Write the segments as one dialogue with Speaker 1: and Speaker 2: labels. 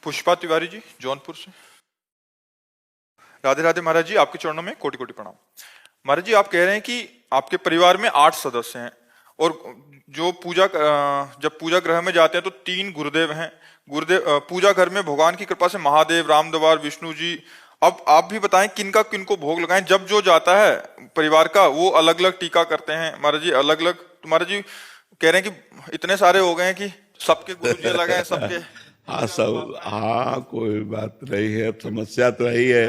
Speaker 1: पुष्पा तिवारी जी, जौनपुर से। राधे राधे महाराज जी, आपके चरणों में कोटि कोटि प्रणाम। महाराज जी, आप कह रहे हैं कि आपके परिवार में 8 सदस्य हैं और जो जब पूजा गृह में जाते हैं तो 3 गुरुदेव हैं। पूजा घर में भगवान की कृपा से महादेव, रामदवार, विष्णु जी। अब आप भी बताएं किनको किनको भोग लगाएं। जब जो जाता है परिवार का वो अलग अलग टीका करते हैं महाराज जी, अलग अलग। तो महाराज जी कह रहे हैं कि इतने सारे हो गए हैं कि सबके गुरु जी अलग हैं, सबके।
Speaker 2: हाँ सब, हाँ कोई बात नहीं है। समस्या तो यही है,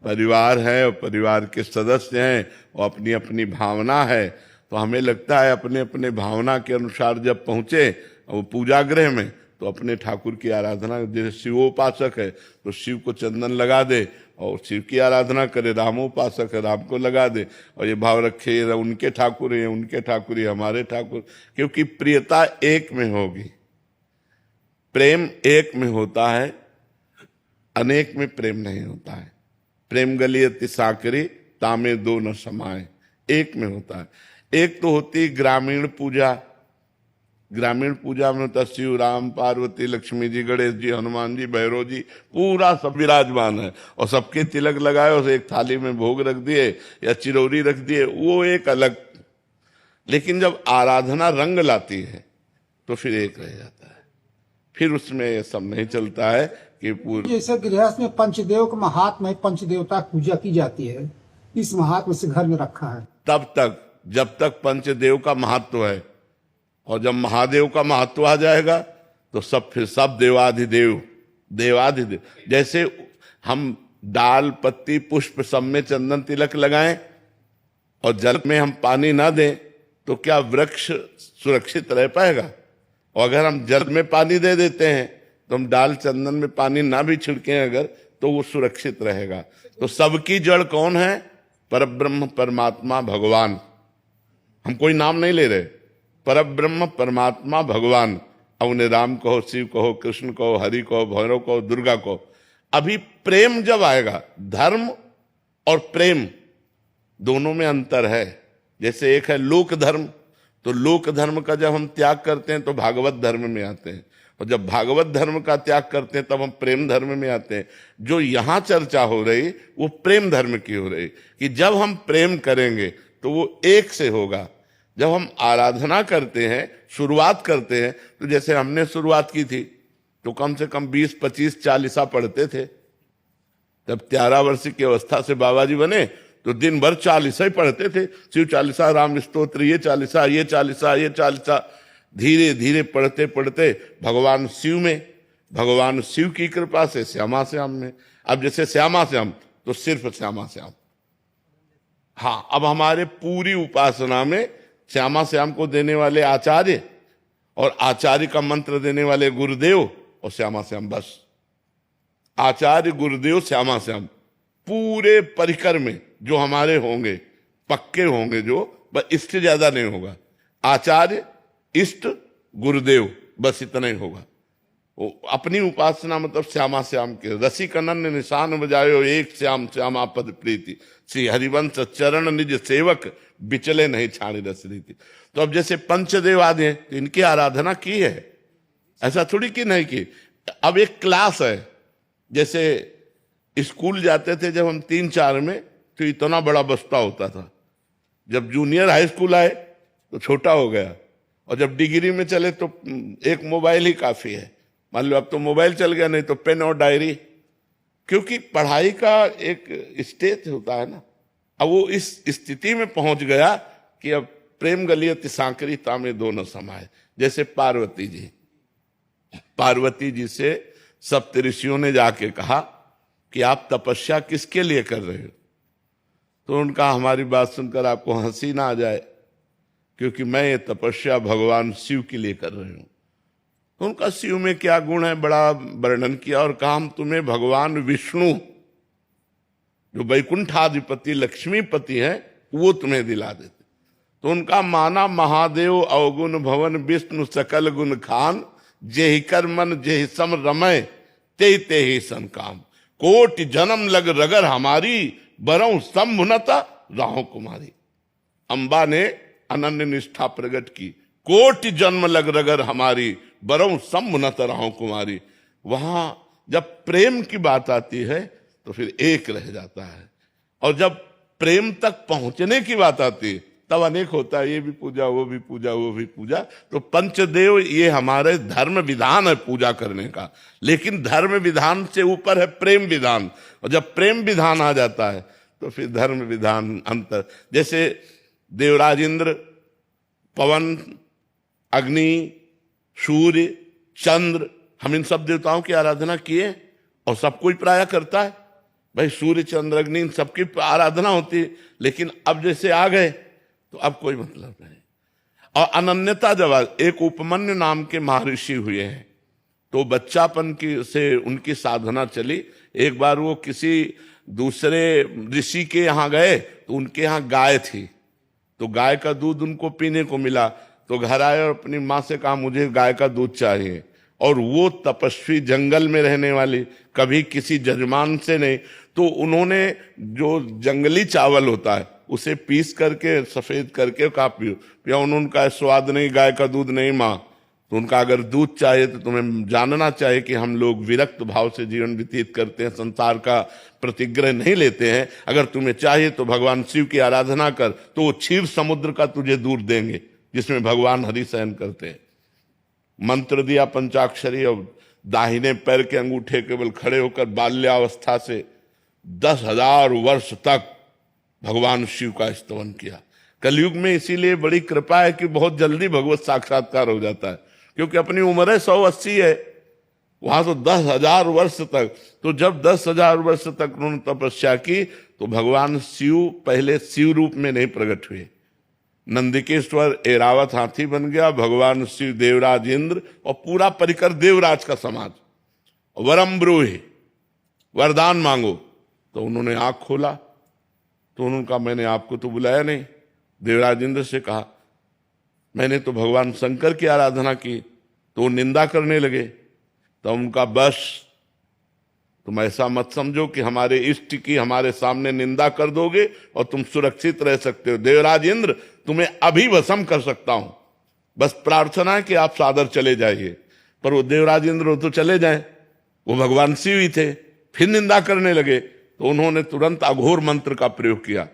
Speaker 2: परिवार है और परिवार के सदस्य हैं और अपनी अपनी भावना है। तो हमें लगता है अपने अपने भावना के अनुसार जब पहुंचे वो पूजा गृह में तो अपने ठाकुर की आराधना, जैसे शिवोपासक है तो शिव को चंदन लगा दे और शिव की आराधना करे, रामोपासक है राम को लगा दे और ये भाव रखे उनके ठाकुर है, उनके ठाकुर है, हमारे ठाकुर। क्योंकि प्रियता एक में होगी, प्रेम एक में होता है, अनेक में प्रेम नहीं होता है। प्रेम गलियति साकरी तामे दो न समाए, एक में होता है। एक तो होती ग्रामीण पूजा, ग्रामीण पूजा में होता शिव, राम, पार्वती, लक्ष्मी जी, गणेश जी, हनुमान जी, भैरव जी, पूरा सब विराजमान है और सबके तिलक लगाए और एक थाली में भोग रख दिए या चिरौरी रख दिए, वो एक अलग। लेकिन जब आराधना रंग लाती है तो फिर एक रह जाता है, फिर उसमें ये सब नहीं चलता है कि पूर्ण।
Speaker 3: जैसे गृहस्थ में पंचदेव का महात्मा है, पंचदेवता की पूजा की जाती है, इस महात्मा से घर में रखा है।
Speaker 2: तब तक जब तक पंचदेव का महत्व है, और जब महादेव का महत्व आ जाएगा तो सब फिर सब देवाधिदेव, देवाधिदेव। जैसे हम डाल, पत्ती, पुष्प सब में चंदन तिलक लगाएं और जल में हम पानी ना दें तो क्या वृक्ष सुरक्षित रह पाएगा? और अगर हम जल में पानी दे देते हैं तो हम डाल चंदन में पानी ना भी छिड़कें अगर, तो वो सुरक्षित रहेगा। तो सबकी जड़ कौन है? परब्रह्म परमात्मा भगवान। हम कोई नाम नहीं ले रहे, परब्रह्म परमात्मा भगवान। अब उन्हें राम कहो, शिव कहो, कृष्ण कहो, हरि कहो, भैरव कहो, दुर्गा कहो। अभी प्रेम जब आएगा, धर्म और प्रेम दोनों में अंतर है। जैसे एक है लोक धर्म, तो लोक धर्म का जब हम त्याग करते हैं तो भागवत धर्म में आते हैं, और जब भागवत धर्म का त्याग करते हैं तब हम प्रेम धर्म में आते हैं। जो यहां चर्चा हो रही वो प्रेम धर्म की हो रही, कि जब हम प्रेम करेंगे तो वो एक से होगा। जब हम आराधना करते हैं, शुरुआत करते हैं, तो जैसे हमने शुरुआत की थी तो कम से कम 20, 25, 40 पढ़ते थे। जब 13 वर्ष की अवस्था से बाबा जी बने तो दिन भर 40 ही पढ़ते थे, शिव चालीसा, राम स्तोत्र, ये 40, ये 40, ये 40। धीरे धीरे पढ़ते पढ़ते भगवान शिव में, भगवान शिव की कृपा से श्यामा श्याम में। अब जैसे श्यामा श्याम तो सिर्फ श्यामा श्याम। हाँ, अब हमारे पूरी उपासना में श्यामा श्याम को देने वाले आचार्य और आचार्य का मंत्र देने वाले गुरुदेव और श्यामा श्याम, बस आचार्य, गुरुदेव, श्यामा श्याम। पूरे परिकर में जो हमारे होंगे, पक्के होंगे जो, बस इससे ज्यादा नहीं होगा। आचार्य, इष्ट, गुरुदेव, बस इतना ही होगा। वो अपनी उपासना मतलब श्यामा श्याम के। रसिक अनन्य निशान बजायो एक श्याम श्यामा पद प्रीति, श्री हरिवंश चरण निज सेवक बिचले नहीं छाणी रस रीति। तो अब जैसे पंचदेव आदि हैं तो इनकी आराधना की है, ऐसा थोड़ी की नहीं की। अब एक क्लास है, जैसे स्कूल जाते थे जब हम 3-4 में तो इतना बड़ा बस्ता होता था। जब जूनियर हाई स्कूल आए तो छोटा हो गया, और जब डिग्री में चले तो एक मोबाइल ही काफी है। मान लो अब तो मोबाइल चल गया, नहीं तो पेन और डायरी। क्योंकि पढ़ाई का एक स्टेज होता है ना। अब वो इस स्थिति में पहुंच गया कि अब प्रेम गलियति सांकरी तामे दो न समाए। जैसे पार्वती जी से सप्तऋषियों ने जाके कहा कि आप तपस्या किसके लिए कर रहे हो? तो उनका हमारी बात सुनकर आपको हंसी ना आ जाए, क्योंकि मैं ये तपस्या भगवान शिव के लिए कर रही हूं। तो उनका शिव में क्या गुण है बड़ा वर्णन किया और कहा हम तुम्हें भगवान विष्णु जो वैकुंठाधिपति लक्ष्मीपति है वो तुम्हें दिला देते। तो उनका माना महादेव अवगुण भवन विष्णु सकल गुण खान, जेहि कर मन जेहि सम रमय ते ते ही सन काम। कोटि जन्म लग रगर हमारी बरऊ संभुनता राहो कुमारी। अंबा ने अनन्य निष्ठा प्रकट की, कोटि जन्म लग रगर हमारी बरऊ संभुनता राहो कुमारी। वहां जब प्रेम की बात आती है तो फिर एक रह जाता है, और जब प्रेम तक पहुंचने की बात आती है तब अनेक होता है, ये भी पूजा, वो भी पूजा, वो भी पूजा। तो पंचदेव ये हमारे धर्म विधान है पूजा करने का, लेकिन धर्म विधान से ऊपर है प्रेम विधान, और जब प्रेम विधान आ जाता है तो फिर धर्म विधान अंतर। जैसे देवराज इंद्र, पवन, अग्नि, सूर्य, चंद्र, हम इन सब देवताओं की आराधना किए और सब कोई प्राय करता है। भाई सूर्य, चंद्र, अग्नि इन सबकी आराधना होती है, लेकिन अब जैसे आ गए तो अब कोई मतलब नहीं। और अनन्यता जब एक उपमन्यु नाम के महर्षि हुए हैं, तो बच्चापन की से उनकी साधना चली। एक बार वो किसी दूसरे ऋषि के यहाँ गए तो उनके यहाँ गाय थी, तो गाय का दूध उनको पीने को मिला, तो घर आए और अपनी माँ से कहा मुझे गाय का दूध चाहिए। और वो तपस्वी, जंगल में रहने वाली, कभी किसी जजमान से नहीं, तो उन्होंने जो जंगली चावल होता है उसे पीस करके सफेद करके कहा पियो। पिया उनका स्वाद नहीं, गाय का दूध नहीं माँ। तो उनका अगर दूध चाहिए तो तुम्हें जानना चाहिए कि हम लोग विरक्त भाव से जीवन व्यतीत करते हैं, संसार का प्रतिग्रह नहीं लेते हैं। अगर तुम्हें चाहिए तो भगवान शिव की आराधना कर, तो वो क्षीर समुद्र का तुझे दूध देंगे जिसमें भगवान हरि शयन करते हैं। मंत्र दिया पंचाक्षरी, और दाहिने पैर के अंगूठे केवल खड़े होकर बाल्यावस्था से 10,000 वर्ष तक भगवान शिव का स्तवन किया। कलयुग में इसीलिए बड़ी कृपा है कि बहुत जल्दी भगवत साक्षात्कार हो जाता है, क्योंकि अपनी उम्र है 180 है, वहां तो 10,000 वर्ष तक। तो जब 10,000 वर्ष तक उन्होंने तपस्या की तो भगवान शिव पहले शिव रूप में नहीं प्रकट हुए। नंदिकेश्वर एरावत हाथी बन गया, भगवान शिव देवराज इंद्र और पूरा परिकर देवराज का समाज। वरम ब्रूहि, वरदान मांगो। तो उन्होंने आंख खोला तो उन्होंने कहा मैंने आपको तो बुलाया नहीं। देवराज इंद्र से कहा मैंने तो भगवान शंकर की आराधना की, तो वो निंदा करने लगे। तो उनका बस तुम ऐसा मत समझो कि हमारे इष्ट की हमारे सामने निंदा कर दोगे और तुम सुरक्षित रह सकते हो। देवराज इंद्र तुम्हें अभी भस्म कर सकता हूं, बस प्रार्थना है कि आप सादर चले जाइए। पर वो देवराज इंद्र तो चले जाए, वो भगवान शिव ही थे। फिर निंदा करने लगे तो उन्होंने तुरंत अघोर मंत्र का प्रयोग किया।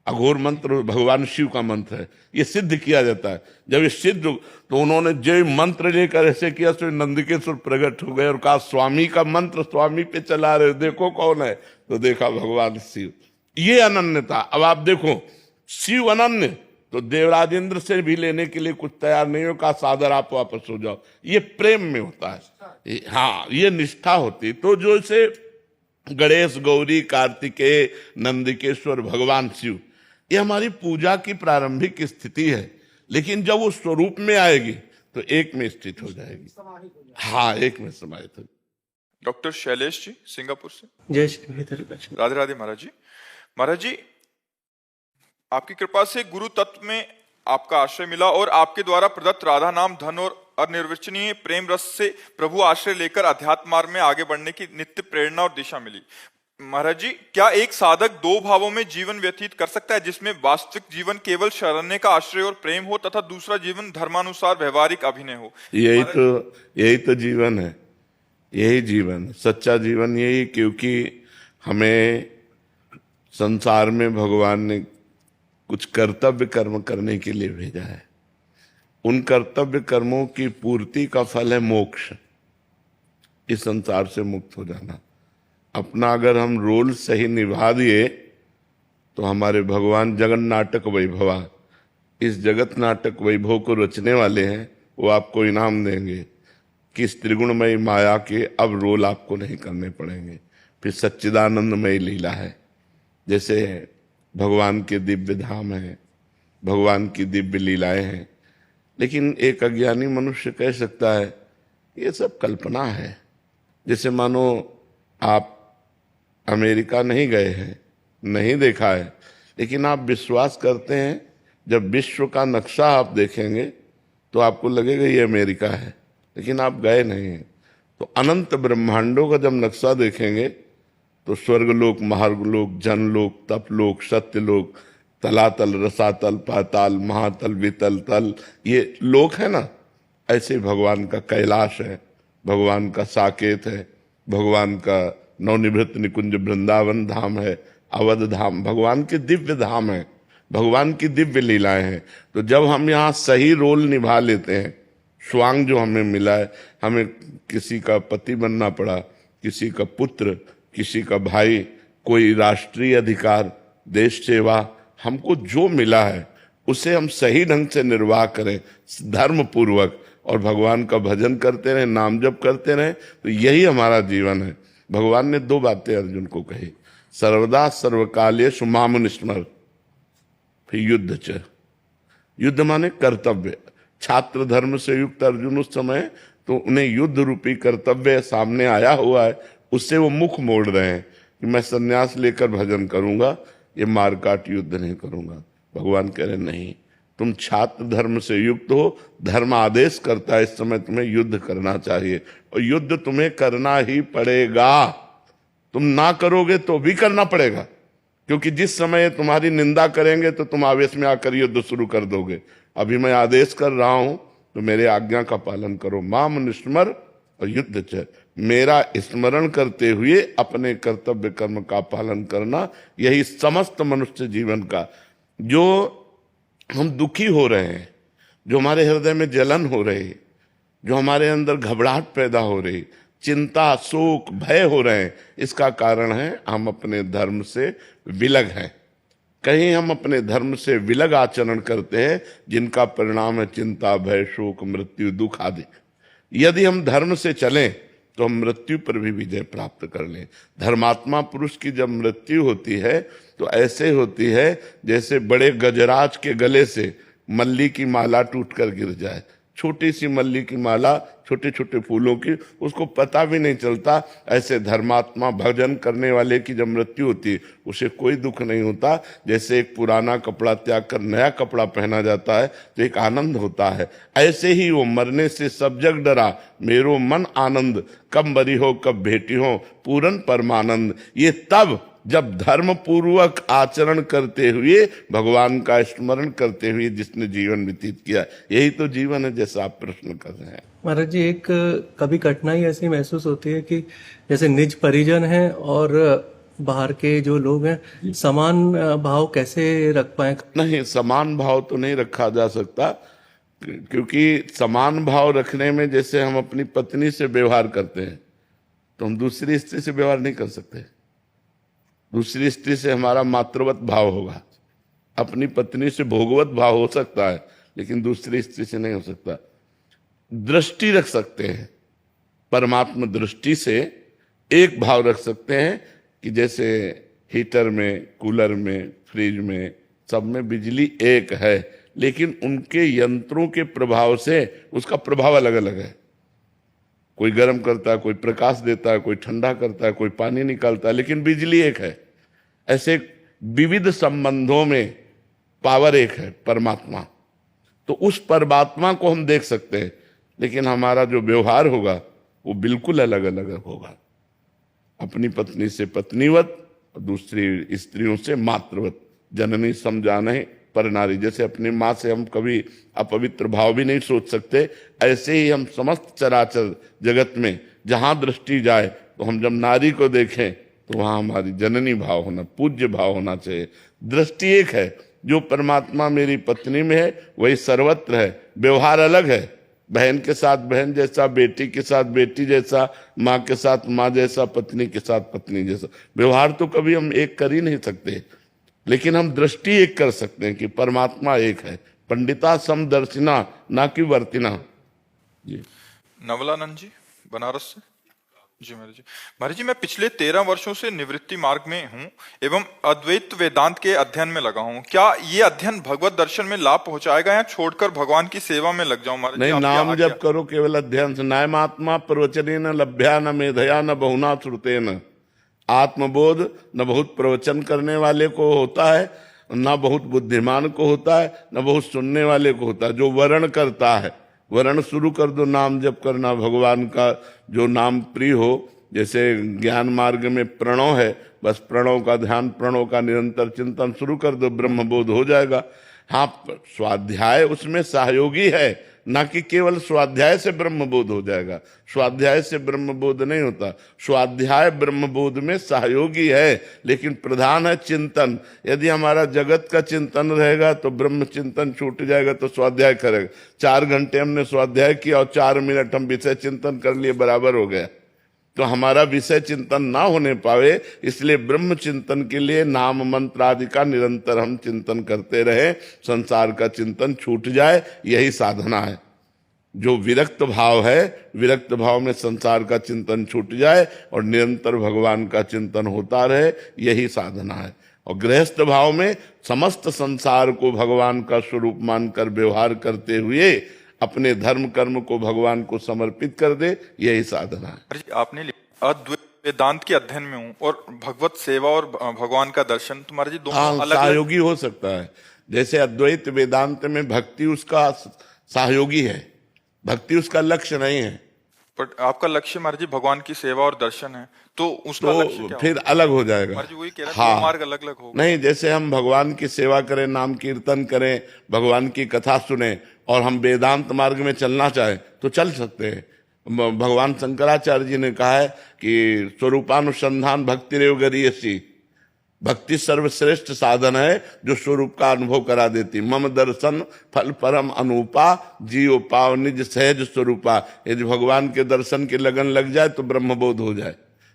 Speaker 2: अघोर मंत्र भगवान शिव का मंत्र है, ये सिद्ध किया जाता है। जब ये सिद्ध तो उन्होंने जो मंत्र लेकर ऐसे किया तो नंदिकेश्वर प्रकट हो गए और कहा स्वामी का मंत्र स्वामी पे चला रहे, देखो कौन है। तो देखा भगवान शिव। ये अनन्यता। अब आप देखो शिव अनन्य, तो देवराज इंद्र से भी लेने के लिए कुछ तैयार नहीं हो, कहा सादर आप वापस हो जाओ। ये प्रेम में होता है, हाँ ये निष्ठा होती। तो जो से गणेश, गौरी, कार्तिकेय, नंदिकेश्वर, भगवान शिव, ये हमारी पूजा की प्रारंभिक स्थिति है, लेकिन जब वो स्वरूप में आएगी तो एक में स्थित हो जाएगी। हाँ, एक में समाहित हो।
Speaker 1: डॉक्टर शैलेश जी सिंगापुर से।
Speaker 4: जय श्री राधे।
Speaker 1: राधे राधे महाराज जी। महाराज जी, आपकी कृपा से गुरु तत्व में आपका आश्रय मिला और आपके द्वारा प्रदत्त राधा नाम, धन और अनिर्वचनीय प्रेम रस से प्रभु आश्रय लेकर अध्यात्म मार्ग में आगे बढ़ने की नित्य प्रेरणा और दिशा मिली। महाराज जी, क्या एक साधक दो भावों में जीवन व्यतीत कर सकता है, जिसमें वास्तविक जीवन केवल शरण्य का आश्रय और प्रेम हो तथा दूसरा जीवन धर्मानुसार व्यवहारिक अभिनय हो?
Speaker 2: यही तो जीवन है, यही जीवन, सच्चा जीवन यही। क्योंकि हमें संसार में भगवान ने कुछ कर्तव्य कर्म करने के लिए भेजा है। उन कर्तव्य कर्मों की पूर्ति का फल है मोक्ष, इस संसार से मुक्त हो जाना। अपना अगर हम रोल सही निभा दिए तो हमारे भगवान जगन नाटक वैभवा, इस जगत नाटक वैभव को रचने वाले हैं, वो आपको इनाम देंगे कि इस त्रिगुणमयी माया के अब रोल आपको नहीं करने पड़ेंगे। फिर सच्चिदानंदमयी लीला है, जैसे भगवान के दिव्य धाम है, भगवान की दिव्य लीलाएं हैं। लेकिन एक अज्ञानी मनुष्य कह सकता है ये सब कल्पना है। जैसे मानो आप अमेरिका नहीं गए हैं, नहीं देखा है, लेकिन आप विश्वास करते हैं जब विश्व का नक्शा आप देखेंगे तो आपको लगेगा ये अमेरिका है, लेकिन आप गए नहीं हैं। तो अनंत ब्रह्मांडों का जब नक्शा देखेंगे तो स्वर्गलोक, महार्गलोक, जनलोक, तपलोक, सत्यलोक, तलातल, रसातल, पाताल, महातल, वितल, तल, ये लोक है ना, ऐसे भगवान का कैलाश है, भगवान का साकेत है, भगवान का नवनिवृत्त निकुंज वृंदावन धाम है, अवध धाम भगवान के दिव्य धाम है, भगवान की दिव्य लीलाएं हैं। तो जब हम यहाँ सही रोल निभा लेते हैं, स्वांग जो हमें मिला है, हमें किसी का पति बनना पड़ा, किसी का पुत्र, किसी का भाई, कोई राष्ट्रीय अधिकार, देश सेवा, हमको जो मिला है उसे हम सही ढंग से निर्वाह करें धर्म पूर्वक, और भगवान का भजन करते रहें, नाम जप करते रहें, तो यही हमारा जीवन है। भगवान ने 2 बातें अर्जुन को कही, सर्वदा सर्वकालेषु माम स्मर, फिर युद्ध च। युद्ध माने कर्तव्य। छात्र धर्म से युक्त अर्जुन उस समय तो उन्हें युद्ध रूपी कर्तव्य सामने आया हुआ है, उससे वो मुख मोड़ रहे हैं कि मैं सन्यास लेकर भजन करूंगा, ये मारकाट युद्ध नहीं करूंगा। भगवान कह रहे नहीं, तुम छात्र धर्म से युक्त हो, धर्म आदेश करता है इस समय तुम्हें युद्ध करना चाहिए, और युद्ध तुम्हें करना ही पड़ेगा। तुम ना करोगे तो भी करना पड़ेगा, क्योंकि जिस समय तुम्हारी निंदा करेंगे तो तुम आवेश में आकर युद्ध शुरू कर दोगे। अभी मैं आदेश कर रहा हूं तो मेरे आज्ञा का पालन करो। माम निस्मर और युद्ध च, मेरा स्मरण करते हुए अपने कर्तव्य कर्म का पालन करना, यही समस्त मनुष्य जीवन का। जो हम दुखी हो रहे हैं, जो हमारे हृदय में जलन हो रही, जो हमारे अंदर घबराहट पैदा हो रही, चिंता शोक भय हो रहे हैं, इसका कारण है हम अपने धर्म से विलग हैं। कहीं हम अपने धर्म से विलग आचरण करते हैं, जिनका परिणाम है चिंता भय शोक मृत्यु दुख आदि। यदि हम धर्म से चलें तो हम मृत्यु पर भी विजय प्राप्त कर लें। धर्मात्मा पुरुष की जब मृत्यु होती है तो ऐसे होती है जैसे बड़े गजराज के गले से मल्ली की माला टूटकर गिर जाए। छोटी सी मल्ली की माला, छोटे छोटे फूलों की, उसको पता भी नहीं चलता। ऐसे धर्मात्मा भजन करने वाले की जब मृत्यु होती है उसे कोई दुख नहीं होता। जैसे एक पुराना कपड़ा त्याग कर नया कपड़ा पहना जाता है तो एक आनंद होता है, ऐसे ही वो मरने से सब जग डरा, मेरो मन आनंद, कब मरी हो कब भेटी हो पूरन परमानंद। ये तब जब धर्म पूर्वक आचरण करते हुए, भगवान का स्मरण करते हुए जिसने जीवन व्यतीत किया, यही तो जीवन है जैसा आप प्रश्न कर रहे हैं।
Speaker 4: महाराज जी, एक कभी कठिनाई ऐसी महसूस होती है कि जैसे निज परिजन हैं और बाहर के जो लोग हैं, समान भाव कैसे रख पाए?
Speaker 2: नहीं, समान भाव तो नहीं रखा जा सकता, क्योंकि समान भाव रखने में जैसे हम अपनी पत्नी से व्यवहार करते हैं तो हम दूसरी स्त्री से व्यवहार नहीं कर सकते। दूसरी स्त्री से हमारा मातृवत भाव होगा, अपनी पत्नी से भोगवत भाव हो सकता है, लेकिन दूसरी स्त्री से नहीं हो सकता। दृष्टि रख सकते हैं, परमात्मा दृष्टि से एक भाव रख सकते हैं कि जैसे हीटर में, कूलर में, फ्रिज में, सब में बिजली एक है, लेकिन उनके यंत्रों के प्रभाव से उसका प्रभाव अलग अलग है। कोई गर्म करता है, कोई प्रकाश देता है, कोई ठंडा करता है, कोई पानी निकालता है, लेकिन बिजली एक है। ऐसे विविध संबंधों में पावर एक है, परमात्मा। तो उस परमात्मा को हम देख सकते हैं, लेकिन हमारा जो व्यवहार होगा वो बिल्कुल अलग अलग होगा। अपनी पत्नी से पत्नीवत और दूसरी स्त्रियों से मातृवत। जननी समझाने पर नारी, जैसे अपनी माँ से हम कभी अपवित्र भाव भी नहीं सोच सकते, ऐसे ही हम समस्त चराचर जगत में जहां दृष्टि जाए तो हम जब नारी को देखें तो वहां हमारी जननी भाव होना, पूज्य भाव होना चाहिए। दृष्टि एक है, जो परमात्मा मेरी पत्नी में है वही सर्वत्र है। व्यवहार अलग है, बहन के साथ बहन जैसा, बेटी के साथ बेटी जैसा, माँ के साथ माँ जैसा, पत्नी के साथ पत्नी जैसा। व्यवहार तो कभी हम एक कर ही नहीं सकते, लेकिन हम दृष्टि एक कर सकते हैं कि परमात्मा एक है। पंडिता समदर्शिना, ना कि वर्तिना। जी
Speaker 1: नवलानंद जी, बनारस से। जी महाराज जी, मैं पिछले 13 वर्षों से निवृत्ति मार्ग में हूँ एवं अद्वैत वेदांत के अध्ययन में लगा हूँ। क्या ये अध्ययन भगवत दर्शन में लाभ पहुंचाएगा या छोड़कर भगवान की सेवा में लग जाऊं? महाराज
Speaker 2: नहीं, नाम जप करो केवल अध्ययन से। नायमात्मा प्रवचनेन लभ्या न मेधया न बहुना श्रुतेन। आत्मबोध न बहुत प्रवचन करने वाले को होता है, न बहुत बुद्धिमान को होता है, न बहुत सुनने वाले को होता है। जो वर्ण करता है, वर्ण शुरू कर दो, नाम जप करना भगवान का, जो नाम प्रिय हो। जैसे ज्ञान मार्ग में प्रणव है, बस प्रणव का ध्यान, प्रणव का निरंतर चिंतन शुरू कर दो, ब्रह्मबोध हो जाएगा। हाँ, स्वाध्याय उसमें सहयोगी है, ना कि केवल स्वाध्याय से ब्रह्मबोध हो जाएगा। स्वाध्याय से ब्रह्मबोध नहीं होता। स्वाध्याय ब्रह्मबोध में सहयोगी है, लेकिन प्रधान है चिंतन। यदि हमारा जगत का चिंतन रहेगा तो ब्रह्म चिंतन छूट जाएगा, तो स्वाध्याय करेगा। 4 घंटे हमने स्वाध्याय किया और 4 मिनट हम विषय चिंतन कर लिए, बराबर हो गया। तो हमारा विषय चिंतन ना होने पावे, इसलिए ब्रह्म चिंतन के लिए नाम मंत्र आदि का निरंतर हम चिंतन करते रहे, संसार का चिंतन छूट जाए, यही साधना है। जो विरक्त भाव है, विरक्त भाव में संसार का चिंतन छूट जाए और निरंतर भगवान का चिंतन होता रहे, यही साधना है। और गृहस्थ भाव में समस्त संसार को भगवान का स्वरूप मानकर व्यवहार करते हुए अपने धर्म कर्म को भगवान को समर्पित कर दे, यही साधना है।
Speaker 1: आपने लिखा अद्वैत वेदांत के अध्ययन में हूँ और भगवत सेवा और भगवान का दर्शन, तुम्हारे जी दोनों अलग
Speaker 2: सहयोगी हो सकता है। जैसे अद्वैत वेदांत में भक्ति उसका सहयोगी है, भक्ति उसका लक्ष्य नहीं है।
Speaker 1: पर आपका लक्ष्य महाराज जी भगवान की सेवा और दर्शन है, तो उसका लक्ष्य
Speaker 2: तो
Speaker 1: क्या
Speaker 2: फिर अलग हो जाएगा।
Speaker 1: महाराज जी वही कह रहे हैं, मार्ग अलग अलग होगा।
Speaker 2: नहीं, जैसे हम भगवान की सेवा करें, नाम कीर्तन करें, भगवान की कथा सुने और हम वेदांत मार्ग में चलना चाहें तो चल सकते हैं। भगवान शंकराचार्य जी ने कहा है कि स्वरूपानुसंधान भक्ति रेव गरीयसी, भक्ति सर्वश्रेष्ठ साधन है जो स्वरूप का अनुभव करा देती। मम दर्शन फल परम अनूपा, जीव पाव निज सहज स्वरूपा। यदि भगवान के दर्शन की लगन लग जाए तो ब्रह्मबोध हो जाए।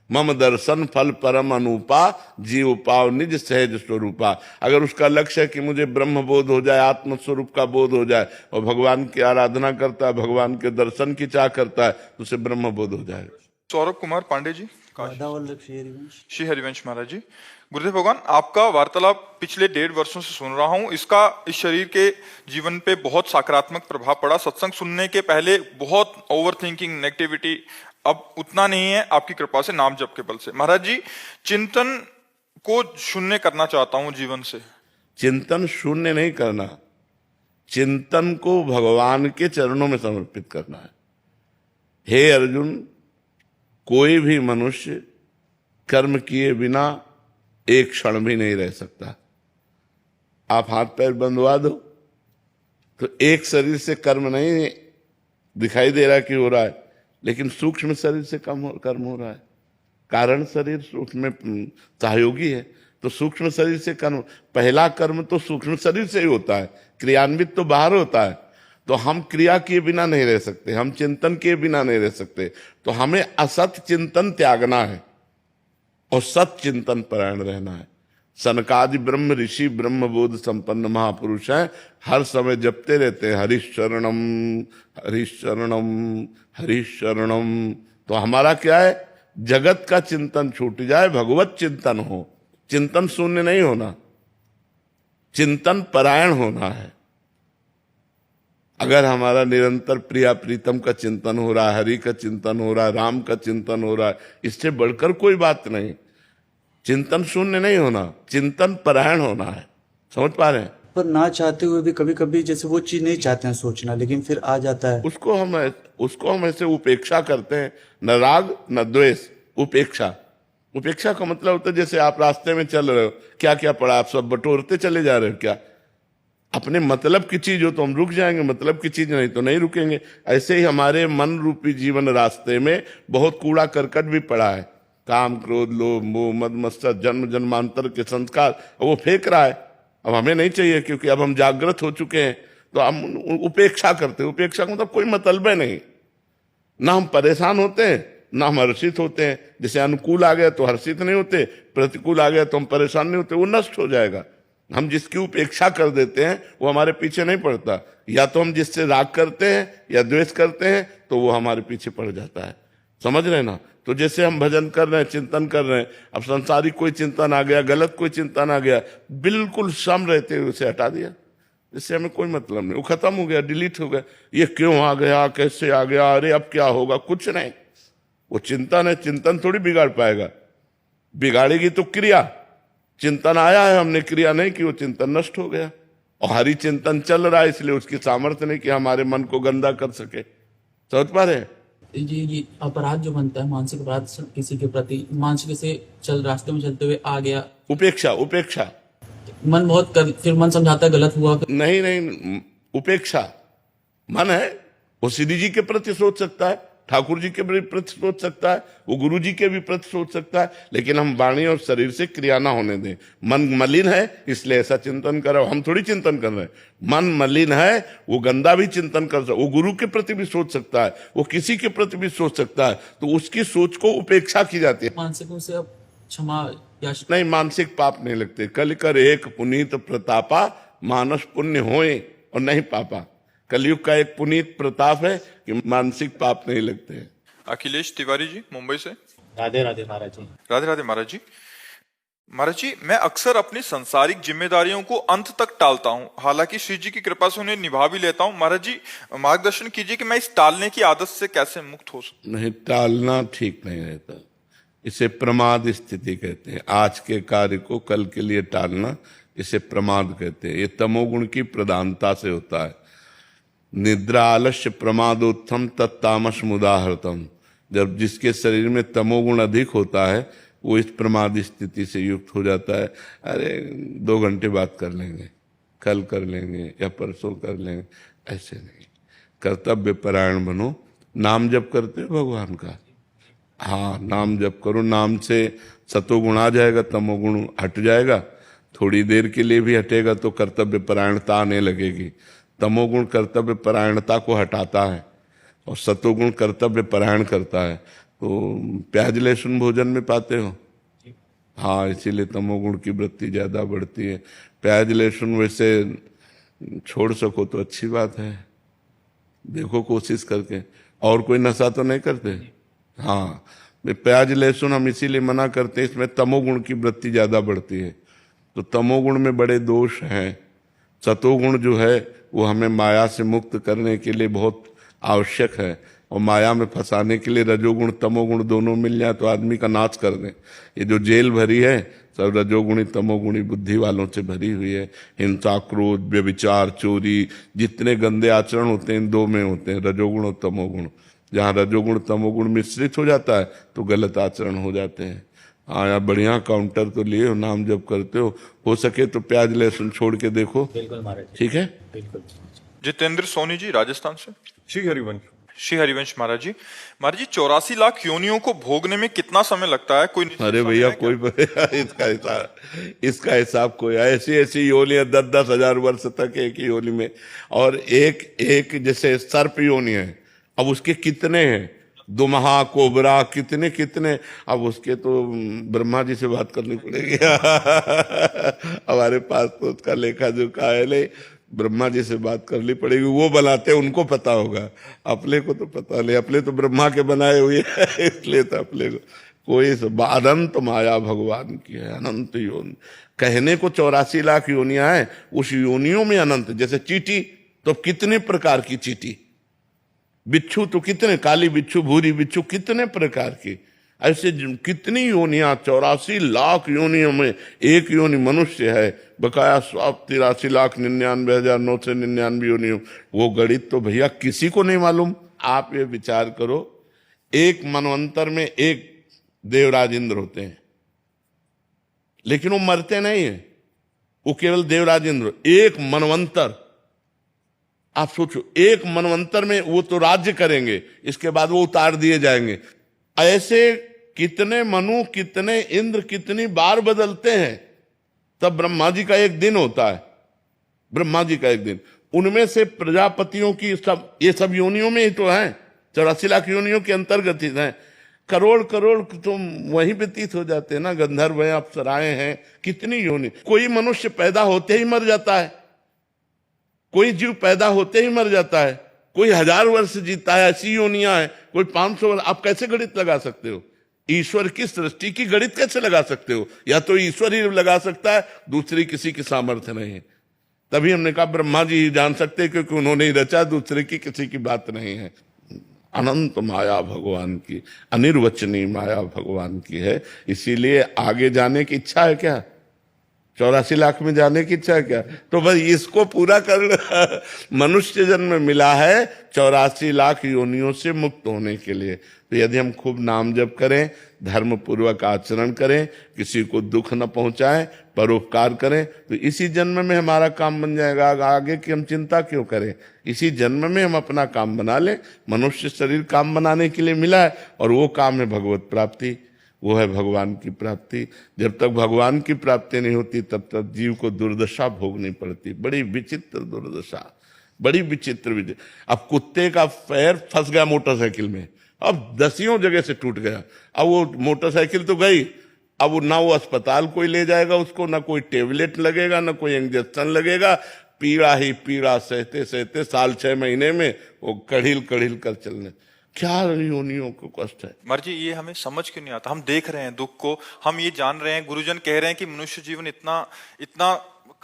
Speaker 2: मम दर्शन फल परम अनूपा, जीव पाव निज सहज स्वरूपा। अगर उसका लक्ष्य है कि मुझे ब्रह्मबोध हो जाए, आत्म स्वरूप का बोध हो जाए, और भगवान की आराधना करता है, भगवान के दर्शन की चाह करता है, तो उसे ब्रह्मबोध हो जाएगा।
Speaker 1: सौरभ कुमार पांडे जी, श्री हरिवंश महाराज जी। गुरुदेव भगवान, आपका वार्तालाप पिछले 1.5 वर्षों से सुन रहा हूं। इसका इस शरीर के जीवन पे बहुत सकारात्मक प्रभाव पड़ा। सत्संग सुनने के पहले बहुत ओवर थिंकिंग, नेगेटिविटी, अब उतना नहीं है, आपकी कृपा से, नाम जप के बल से। महाराज जी, चिंतन को शून्य करना चाहता हूं जीवन से।
Speaker 2: चिंतन शून्य नहीं करना, चिंतन को भगवान के चरणों में समर्पित करना है। हे अर्जुन, कोई भी मनुष्य कर्म किए बिना एक क्षण भी नहीं रह सकता। आप हाथ पैर बंधवा दो तो एक शरीर से कर्म नहीं दिखाई दे रहा कि हो रहा है, लेकिन सूक्ष्म शरीर से कर्म हो रहा है। कारण शरीर सूक्ष्म सहयोगी है, तो सूक्ष्म शरीर से कर्म, पहला कर्म तो सूक्ष्म शरीर से ही होता है, क्रियान्वित तो बाहर होता है। तो हम क्रिया किए बिना नहीं रह सकते, हम चिंतन किए बिना नहीं रह सकते। तो हमें असत चिंतन त्यागना है और सत चिंतन परायण रहना है। सनकादि ब्रह्म ऋषि ब्रह्मबोध संपन्न महापुरुष हैं, हर समय जपते रहते हैं हरिश शरणम हरिश शरणम हरिश शरणम। तो हमारा क्या है, जगत का चिंतन छूट जाए, भगवत चिंतन हो। चिंतन शून्य नहीं होना, चिंतन परायण होना है। अगर हमारा निरंतर प्रिया प्रीतम का चिंतन हो रहा है, हरि का चिंतन हो रहा है, राम का चिंतन हो रहा है, इससे बढ़कर कोई बात नहीं। चिंतन शून्य नहीं होना, चिंतन परायण होना है। समझ पा रहे हैं?
Speaker 5: पर ना चाहते हुए भी कभी कभी जैसे वो चीज नहीं चाहते हैं सोचना, लेकिन फिर आ जाता है।
Speaker 2: उसको हम ऐसे उपेक्षा करते हैं, न राग न द्वेष, उपेक्षा। उपेक्षा का मतलब होता है जैसे आप रास्ते में चल रहे हो, क्या क्या पड़ा, आप सब बटोरते चले जा रहे हो। क्या अपने मतलब की चीज हो तो हम रुक जाएंगे, मतलब की चीज नहीं तो नहीं रुकेंगे। ऐसे ही हमारे मन रूपी जीवन रास्ते में बहुत कूड़ा करकट भी पड़ा है, काम क्रोध लोभ मोह मद मत्सर जन्म जन्मांतर के संस्कार, वो फेंक रहा है। अब हमें नहीं चाहिए, क्योंकि अब हम जागृत हो चुके हैं, तो हम उपेक्षा करते हैं। उपेक्षा का मतलब कोई मतलब नहीं, ना हम परेशान होते हैं ना हम हर्षित होते हैं। जैसे अनुकूल आ गया तो हर्षित नहीं होते, प्रतिकूल आ गया तो हम परेशान नहीं होते, वो नष्ट हो जाएगा। हम जिसकी उपेक्षा कर देते हैं वो हमारे पीछे नहीं पड़ता। या तो हम जिससे राग करते हैं या द्वेष करते हैं तो वो हमारे पीछे पड़ जाता है। समझ रहे ना? तो जैसे हम भजन कर रहे हैं, चिंतन कर रहे हैं, अब संसारिक कोई चिंतन आ गया, गलत कोई चिंतन आ गया, बिल्कुल सम रहते हुए उसे हटा दिया, इससे हमें कोई मतलब नहीं, वो खत्म हो गया, डिलीट हो गया। ये क्यों आ गया, कैसे आ गया, अरे अब क्या होगा, कुछ नहीं। वो चिंतन है, चिंतन थोड़ी बिगाड़ पाएगा, बिगाड़ेगी तो क्रिया। चिंतन आया है, हमने क्रिया नहीं की, वो चिंतन नष्ट हो गया। और हरि चिंतन चल रहा है, इसलिए उसकी सामर्थ्य नहीं कि हमारे मन को गंदा कर सके। समझ पा रहे हैं?
Speaker 6: ये अपराध जो बनता है, मानसिक अपराध किसी के प्रति, मानसिक से रास्ते में चलते हुए आ गया,
Speaker 2: उपेक्षा, उपेक्षा
Speaker 6: मन बहुत फिर मन समझाता है गलत हुआ,
Speaker 2: नहीं, उपेक्षा। मन है, वो श्री जी के प्रति सोच सकता है, ठाकुर जी के भी प्रति सोच सकता है, वो गुरु जी के भी प्रति सोच सकता है, लेकिन हम वाणी और शरीर से क्रिया ना होने दें। मन मलिन है इसलिए ऐसा चिंतन करो, हम थोड़ी चिंतन कर रहे हैं। मन मलिन है, वो गंदा भी चिंतन कर सकता है, वो गुरु के प्रति भी सोच सकता है, वो किसी के प्रति भी सोच सकता है, तो उसकी सोच को उपेक्षा की जाती है।
Speaker 6: मानसिकों से अब क्षमा या
Speaker 2: नहीं, मानसिक पाप नहीं लगते। कल कर एक पुनीत प्रतापा, मानस पुण्य होए और नहीं पापा। कलयुग का एक पुनीत प्रताप है कि मानसिक पाप नहीं लगते हैं।
Speaker 1: अखिलेश तिवारी जी मुंबई से।
Speaker 7: राधे राधे महाराज जी।
Speaker 1: राधे राधे महाराज जी। महाराज जी, मैं अक्सर अपनी संसारिक जिम्मेदारियों को अंत तक टालता हूँ, हालांकि श्री जी की कृपा से उन्हें निभा भी लेता हूँ। महाराज जी, मार्गदर्शन कीजिए कि मैं इस टालने की आदत से कैसे मुक्त हो सकूं।
Speaker 2: नहीं, टालना ठीक नहीं रहता, इसे प्रमाद स्थिति कहते हैं। आज के कार्य को कल के लिए टालना, इसे प्रमाद कहते हैं। ये तमोगुण की प्रधानता से होता है। निद्रा आलस्य प्रमादोत्थम तत्तामस मुदाहृतम। जब जिसके शरीर में तमोगुण अधिक होता है वो इस प्रमाद स्थिति से युक्त हो जाता है। अरे 2 घंटे बात कर लेंगे, कल कर लेंगे या परसों कर लेंगे, ऐसे नहीं। कर्तव्य परायण बनो। नाम जप करते हो भगवान का, हाँ नाम जप करो। नाम से सतोगुण आ जाएगा, तमोगुण हट जाएगा। थोड़ी देर के लिए भी हटेगा तो कर्तव्य परायणता आने लगेगी। तमोगुण कर्तव्य परायणता को हटाता है और सतोगुण कर्तव्य परायण करता है। तो प्याज लहसुन भोजन में पाते हो, हाँ, इसीलिए तमोगुण की वृत्ति ज्यादा बढ़ती है। प्याज लहसुन वैसे छोड़ सको तो अच्छी बात है, देखो कोशिश करके। और कोई नशा तो नहीं करते, हाँ। प्याज लहसुन हम इसीलिए मना करते हैं, इसमें तमोगुण की वृत्ति ज्यादा बढ़ती है। तो तमोगुण में बड़े दोष हैं। सतोगुण जो है वो हमें माया से मुक्त करने के लिए बहुत आवश्यक है, और माया में फंसाने के लिए रजोगुण तमोगुण दोनों मिल जाए तो आदमी का नाश कर दें। ये जो जेल भरी है सब रजोगुणी तमोगुणी बुद्धि वालों से भरी हुई है। हिंसा, क्रोध, व्यभिचार, चोरी, जितने गंदे आचरण होते हैं इन 2 में होते हैं, रजोगुण और तमोगुण। जहाँ रजोगुण तमोगुण मिश्रित हो जाता है तो गलत आचरण हो जाते हैं। हाँ यार, बढ़िया काउंटर तो लिए हो, नाम जब करते हो सके तो प्याज लहसुन छोड़ के देखो।
Speaker 7: बिल्कुल महाराज जी,
Speaker 2: ठीक है।
Speaker 7: बिल्कुल।
Speaker 1: जितेंद्र सोनी जी राजस्थान से।
Speaker 8: श्री हरिवंश।
Speaker 1: श्री हरिवंश महाराज जी। महाराज जी, 84 लाख योनियों को भोगने में कितना समय लगता है? कोई निश्चित
Speaker 2: अरे
Speaker 1: समय
Speaker 2: भैया
Speaker 1: है क्या?
Speaker 2: इसका हिसाब कोई, ऐसी ऐसी योनियां 10-10 हजार वर्ष तक एक ही योनि में। और एक जैसे सर्प योनि है, अब उसके कितने हैं, दुमहा, कोबरा, कितने। अब उसके तो ब्रह्मा जी से बात करनी पड़ेगी हमारे पास तो उसका लेखा जोखा है नहीं, ब्रह्मा जी से बात करनी पड़ेगी। वो बनाते उनको पता होगा, अपने को तो पता नहीं, अपने तो ब्रह्मा के बनाए हुए इसलिए तो अपने को कोई अनंत माया भगवान की है, अनंत योनि। कहने को 84 लाख योनियां हैं, उस योनियों में अनंत। जैसे चींटी तो कितने प्रकार की चींटी, बिच्छू तो कितने, काली बिच्छू, भूरी बिच्छू, कितने प्रकार की, ऐसे कितनी योनियां। 84 लाख योनियों में एक योनि मनुष्य है, बकाया 83,99,999 योनियों। वो गणित तो भैया किसी को नहीं मालूम। आप ये विचार करो, एक मनवंतर में एक देवराज इंद्र होते हैं, लेकिन वो मरते नहीं है, वो केवल देवराज इंद्र। एक मनवंतर, आप सोचो, एक मनवंतर में वो तो राज्य करेंगे, इसके बाद वो उतार दिए जाएंगे। ऐसे कितने मनु, कितने इंद्र, कितनी बार बदलते हैं। तब ब्रह्मा जी का एक दिन होता है, ब्रह्मा जी का एक दिन। उनमें से प्रजापतियों की ये सब योनियों में ही तो हैं, 84 लाख योनियों के अंतर्गत ही हैं। करोड़ तो वहीं व्यतीत हो जाते हैं ना, गंधर्व हैं, अप्सराएं हैं, कितनी योनि। कोई मनुष्य पैदा होते ही मर जाता है, कोई जीव पैदा होते ही मर जाता है, कोई 1000 वर्ष जीता है, ऐसी योनियां हैं, कोई 500 वर्ष। आप कैसे गणित लगा सकते हो? ईश्वर की सृष्टि की गणित कैसे लगा सकते हो? या तो ईश्वर ही लगा सकता है, दूसरी किसी की सामर्थ्य नहीं है। तभी हमने कहा ब्रह्मा जी ही जान सकते हैं, क्योंकि उन्होंने ही रचा, दूसरे की किसी की बात नहीं है। अनंत माया भगवान की, अनिर्वचनीय माया भगवान की है। इसीलिए आगे जाने की इच्छा है क्या? 84 लाख में जाने की इच्छा है क्या? तो भाई इसको पूरा कर। मनुष्य जन्म मिला है 84 लाख योनियों से मुक्त होने के लिए। तो यदि हम खूब नाम जप करें, धर्म पूर्वक आचरण करें, किसी को दुख न पहुंचाएं, परोपकार करें, तो इसी जन्म में हमारा काम बन जाएगा। आगे की हम चिंता क्यों करें, इसी जन्म में हम अपना काम बना लें। मनुष्य शरीर काम बनाने के लिए मिला है, और वो काम है भगवत प्राप्ति, वो है भगवान की प्राप्ति। जब तक भगवान की प्राप्ति नहीं होती तब तक जीव को दुर्दशा भोगनी पड़ती, बड़ी विचित्र दुर्दशा, बड़ी विचित्र। अब कुत्ते का पैर फंस गया मोटरसाइकिल में, अब दसियों जगह से टूट गया, अब वो मोटरसाइकिल तो गई, अब वो ना वो अस्पताल कोई ले जाएगा उसको, ना कोई टेबलेट लगेगा, ना कोई इंजेक्शन लगेगा, पीड़ा ही पीड़ा सहते सहते साल 6 महीने में वो कड़िल कड़िल कर चलने। क्या योनियों को कष्ट है।
Speaker 1: मर जी, ये हमें समझ क्यों नहीं आता? हम देख रहे हैं दुख को, हम ये जान रहे हैं, गुरुजन कह रहे हैं कि मनुष्य जीवन इतना इतना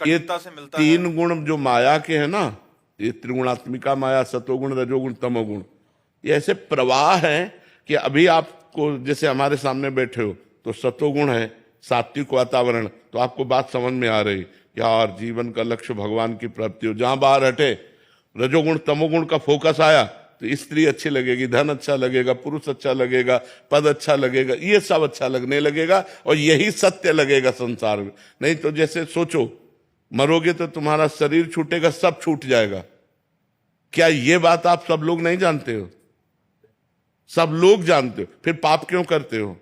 Speaker 2: ये
Speaker 1: कठिनता से मिलता है।
Speaker 2: 3 गुण जो माया के है ना, ये त्रिगुणात्मिका माया, सतोगुण, रजोगुण, तमोगुण, ये ऐसे प्रवाह हैं कि अभी आपको जैसे हमारे सामने बैठे हो तो सतोगुण है, सात्विक वातावरण, तो आपको बात समझ में आ रही, यार जीवन का लक्ष्य भगवान की प्राप्ति हो। जहां बाहर हटे, रजोगुण तमोगुण का फोकस आया तो स्त्री अच्छी लगेगी, धन अच्छा लगेगा, पुरुष अच्छा लगेगा, पद अच्छा लगेगा, ये सब अच्छा लगने लगेगा, और यही सत्य लगेगा संसार में। नहीं तो जैसे सोचो, मरोगे तो तुम्हारा शरीर छूटेगा, सब छूट जाएगा। क्या ये बात आप सब लोग नहीं जानते हो? सब लोग जानते हो। फिर पाप क्यों करते हो,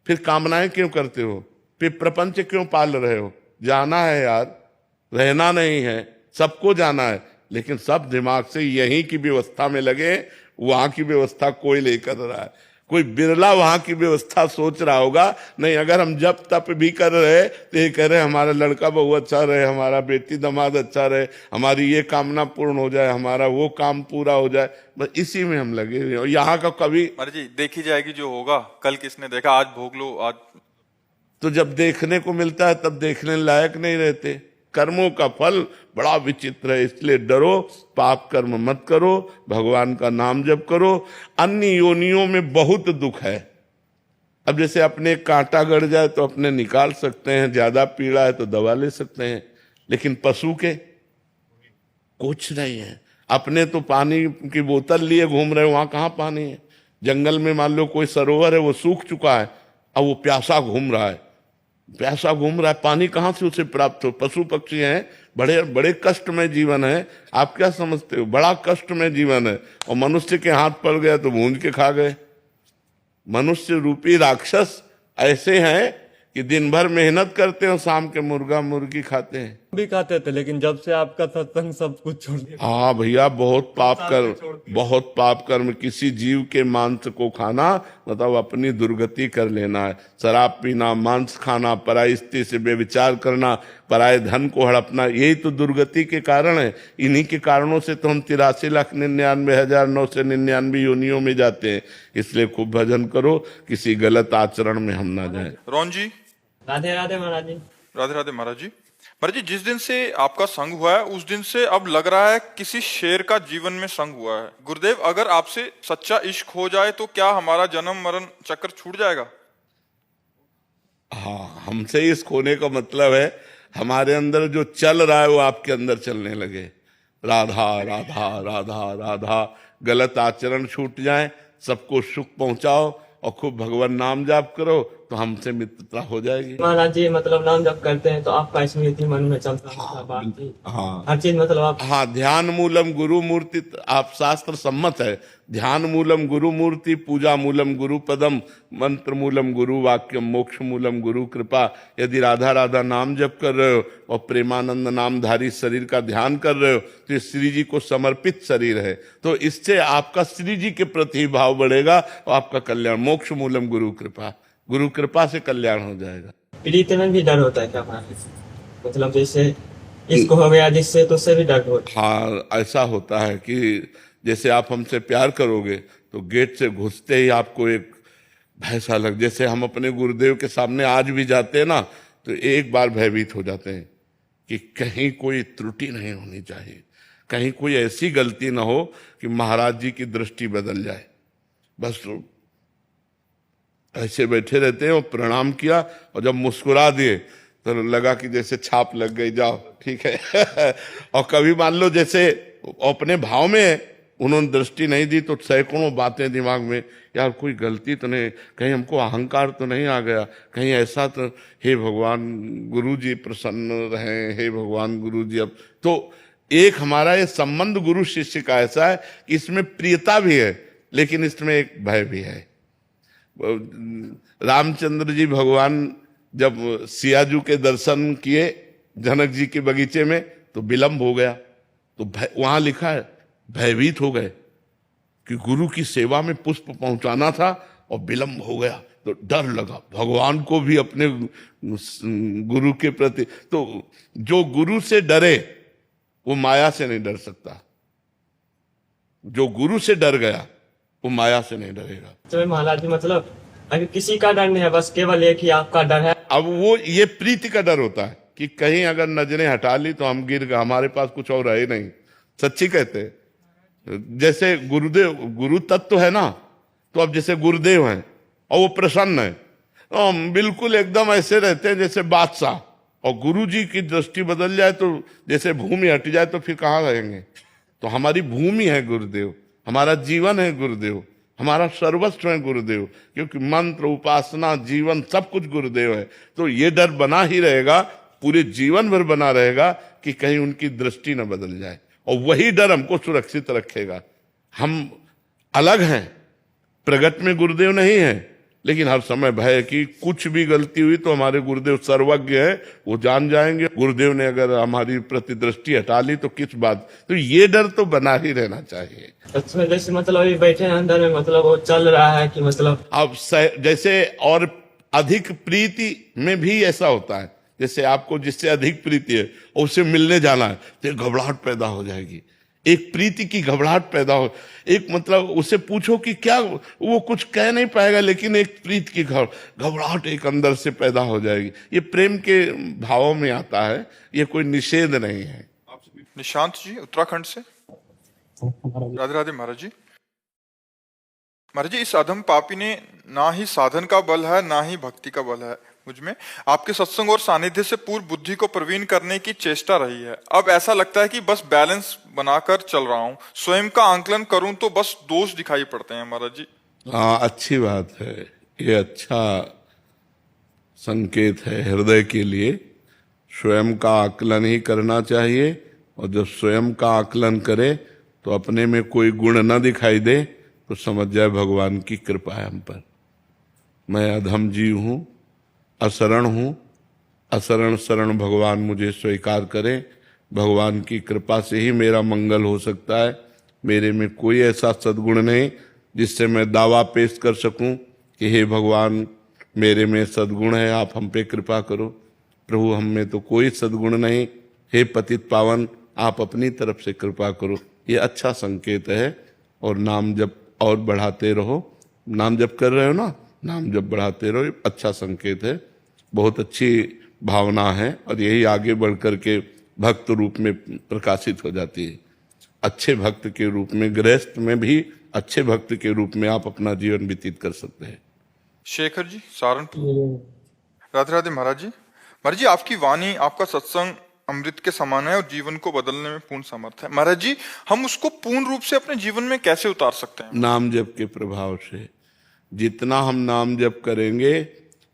Speaker 2: फिर कामनाएं क्यों करते हो, फिर प्रपंच क्यों पाल रहे हो? जाना है यार, रहना नहीं है, सबको जाना है, लेकिन सब दिमाग से यहीं की व्यवस्था में लगे। वहां की व्यवस्था कोई नहीं कर रहा है, कोई बिरला वहां की व्यवस्था सोच रहा होगा। नहीं, अगर हम जब तप भी कर रहे तो ये कह रहे हमारा लड़का बहू अच्छा रहे, हमारा बेटी दामाद अच्छा रहे, हमारी ये कामना पूर्ण हो जाए, हमारा वो काम पूरा हो जाए, बस इसी में हम लगे हुए हैं। यहाँ का कभी
Speaker 1: मर जी, देखी जाएगी जो होगा, कल किसने देखा, आज भोग लो। आज
Speaker 2: तो जब देखने को मिलता है तब देखने लायक नहीं रहते। कर्मों का फल बड़ा विचित्र है, इसलिए डरो, पाप कर्म मत करो, भगवान का नाम जप करो। अन्य योनियों में बहुत दुख है। अब जैसे अपने कांटा गड़ जाए तो अपने निकाल सकते हैं, ज्यादा पीड़ा है तो दवा ले सकते हैं, लेकिन पशु के कुछ नहीं है। अपने तो पानी की बोतल लिए घूम रहे, वहां कहाँ पानी है? जंगल में मान लो कोई सरोवर है, वो सूख चुका है, अब वो प्यासा घूम रहा है, प्यासा घूम रहा है, पानी कहाँ से उसे प्राप्त हो? पशु पक्षी हैं, बड़े बड़े कष्ट में जीवन है। आप क्या समझते हो? बड़ा कष्ट में जीवन है, और मनुष्य के हाथ पड़ गया तो भूंज के खा गए। मनुष्य रूपी राक्षस ऐसे हैं कि दिन भर मेहनत करते हो, शाम के मुर्गा मुर्गी खाते हैं।
Speaker 4: भी खाते थे, लेकिन जब से आपका सत्संग सब कुछ छोड़ दिया।
Speaker 2: हाँ भैया, बहुत पाप कर्म। किसी जीव के मांस को खाना मतलब अपनी दुर्गति कर लेना है। शराब पीना, मांस खाना, पराई स्त्री से बेविचार करना, पराये धन को हड़पना, यही तो दुर्गति के कारण है। इन्हीं के कारणों से तो हम 83,99,999 योनियों में जाते हैं। इसलिए खूब भजन करो, किसी गलत आचरण में हम ना जाएं।
Speaker 1: रोहन जी,
Speaker 6: राधे राधे महाराज जी।
Speaker 1: राधे राधे महाराज जी। महाराज जी, जिस दिन से आपका संग हुआ है उस दिन से अब लग रहा है किसी शेर का जीवन में संग हुआ है। गुरुदेव, अगर आपसे सच्चा इश्क हो जाए तो क्या हमारा जन्म मरण चक्र छूट जाएगा?
Speaker 2: हाँ, हमसे इश्क होने का मतलब है हमारे अंदर जो चल रहा है वो आपके अंदर चलने लगे। राधा राधा राधा राधा, गलत आचरण छूट जाए, सबको सुख पहुंचाओ और खूब भगवान नाम जाप करो तो हमसे मित्रता हो जाएगी।
Speaker 6: महाराज जी, मतलब नाम जब करते हैं तो आपका स्मृति मन में चलता है,
Speaker 2: हाँ
Speaker 6: हर चीज मतलब आप।
Speaker 2: हाँ, ध्यान मूलम गुरु मूर्ति, आप शास्त्र सम्मत है। ध्यान मूलम गुरु मूर्ति, पूजा मूलम गुरु पदम, मंत्र मूलम गुरु वाक्यम, मोक्ष मूलम गुरु कृपा। यदि राधा राधा नाम जप कर रहे हो और प्रेमानंद नामधारी शरीर का ध्यान कर रहे हो तो ये श्री जी को समर्पित शरीर है, तो इससे आपका श्री जी के प्रति भाव बढ़ेगा और आपका कल्याण। मोक्ष मूलम गुरु कृपा, गुरु कृपा से कल्याण हो जाएगा।
Speaker 6: प्रीत में भी डर होता है क्या महाराज? मतलब जैसे इसको हो गया जिससे, तो उससे भी डर होता है।
Speaker 2: हाँ, ऐसा होता है कि जैसे आप हमसे प्यार करोगे तो गेट से घुसते ही आपको एक भैसा लग, जैसे हम अपने गुरुदेव के सामने आज भी जाते हैं ना तो एक बार भयभीत हो जाते हैं कि कहीं कोई त्रुटि नहीं होनी चाहिए, कहीं कोई ऐसी गलती ना हो कि महाराज जी की दृष्टि बदल जाए। बस ऐसे बैठे रहते हैं और प्रणाम किया, और जब मुस्कुरा दिए तो लगा कि जैसे छाप लग गई, जाओ ठीक है। और कभी मान लो जैसे अपने भाव में उन्होंने दृष्टि नहीं दी तो सैकड़ों बातें दिमाग में, यार कोई गलती तो नहीं, कहीं हमको अहंकार तो नहीं आ गया, कहीं ऐसा तो, हे भगवान गुरु जी प्रसन्न रहें, हे भगवान गुरु जी। अब तो एक हमारा ये संबंध गुरु शिष्य का ऐसा है कि इसमें प्रियता भी है लेकिन इसमें एक भय भी है। रामचंद्र जी भगवान जब सियाजू के दर्शन किए जनक जी के बगीचे में तो विलंब हो गया, तो वहां लिखा है भयभीत हो गए कि गुरु की सेवा में पुष्प पहुंचाना था और विलंब हो गया, तो डर लगा भगवान को भी अपने गुरु के प्रति। तो जो गुरु से डरे वो माया से नहीं डर सकता, जो गुरु से डर गया वो माया से नहीं डरेगा।
Speaker 8: तो महाराज जी मतलब अभी किसी का डर नहीं है, बस केवल एक ही आपका डर है।
Speaker 2: अब वो ये प्रीति का डर होता है कि कहीं अगर नजरें हटा ली तो हम गिर गए, हमारे पास कुछ और रहे नहीं। सच्ची कहते हैं, जैसे गुरुदेव गुरु तत्व है ना, तो अब जैसे गुरुदेव हैं और वो प्रसन्न है, तो हम बिल्कुल एकदम ऐसे रहते हैं जैसे बादशाह, और गुरु जी की दृष्टि बदल जाए तो जैसे भूमि हट जाए तो फिर कहाँ रहेंगे। तो हमारी भूमि है गुरुदेव, हमारा जीवन है गुरुदेव, हमारा सर्वस्व है गुरुदेव, क्योंकि मंत्र उपासना जीवन सब कुछ गुरुदेव है। तो ये डर बना ही रहेगा, पूरे जीवन भर बना रहेगा कि कहीं उनकी दृष्टि न बदल जाए, और वही डर हमको सुरक्षित रखेगा। हम अलग हैं, प्रगट में गुरुदेव नहीं है, लेकिन हर समय भय है कि कुछ भी गलती हुई तो हमारे गुरुदेव सर्वज्ञ है, वो जान जाएंगे। गुरुदेव ने अगर हमारी प्रति दृष्टि हटा ली तो किस बात, तो ये डर तो बना ही रहना चाहिए।
Speaker 8: उसमें जैसे मतलब अभी बैठे हैं अंदर में, मतलब वो चल रहा है कि मतलब
Speaker 2: अब जैसे और अधिक प्रीति में भी ऐसा होता है, जैसे आपको जिससे अधिक प्रीति है और उससे मिलने जाना है तो घबराहट पैदा हो जाएगी, एक प्रीति की घबराहट पैदा हो, एक मतलब उससे पूछो कि क्या, वो कुछ कह नहीं पाएगा लेकिन एक प्रीति की घबराहट एक अंदर से पैदा हो जाएगी। ये प्रेम के भावों में आता है, ये कोई निषेध नहीं है।
Speaker 1: निशांत जी उत्तराखंड से। राधे राधे महाराज जी। महाराज जी, इस अधम पापी ने ना ही साधन का बल है ना ही भक्ति का बल है मुझ में। आपके सत्संग और सानिध्य से पूर्व बुद्धि को प्रवीण करने की चेष्टा रही है। अब ऐसा लगता है कि बस बैलेंस बनाकर चल रहा हूँ, स्वयं का आंकलन करूं तो बस दोष दिखाई पड़ते हैं महाराज जी।
Speaker 2: हाँ, अच्छी बात है, ये अच्छा संकेत है हृदय के लिए। स्वयं का आकलन ही करना चाहिए, और जब स्वयं का आकलन करे तो अपने में कोई गुण न दिखाई दे तो समझ जाए भगवान की कृपा है हम पर। मैं अधम जीव हूँ, असरण हूँ, असरण शरण भगवान मुझे स्वीकार करें। भगवान की कृपा से ही मेरा मंगल हो सकता है। मेरे में कोई ऐसा सद्गुण नहीं जिससे मैं दावा पेश कर सकूं कि हे भगवान मेरे में सद्गुण है, आप हम पे कृपा करो। प्रभु हम में तो कोई सद्गुण नहीं, हे पतित पावन आप अपनी तरफ से कृपा करो। ये अच्छा संकेत है, और नाम जप और बढ़ाते रहो। नाम जप कर रहे हो ना, नाम जप बढ़ाते रहो, अच्छा संकेत है, बहुत अच्छी भावना है, और यही आगे बढ़ करके भक्त रूप में प्रकाशित हो जाती है। अच्छे भक्त के रूप में, गृहस्थ में भी अच्छे भक्त के रूप में आप अपना जीवन व्यतीत कर सकते हैं।
Speaker 1: शेखर जी सहारनपुर। राधे राधे महाराज जी। महाराज जी, आपकी वाणी, आपका सत्संग अमृत के समान है और जीवन को बदलने में पूर्ण समर्थ है। महाराज जी, हम उसको पूर्ण रूप से अपने जीवन में कैसे उतार सकते हैं?
Speaker 2: नाम जप के प्रभाव से। जितना हम नाम जप करेंगे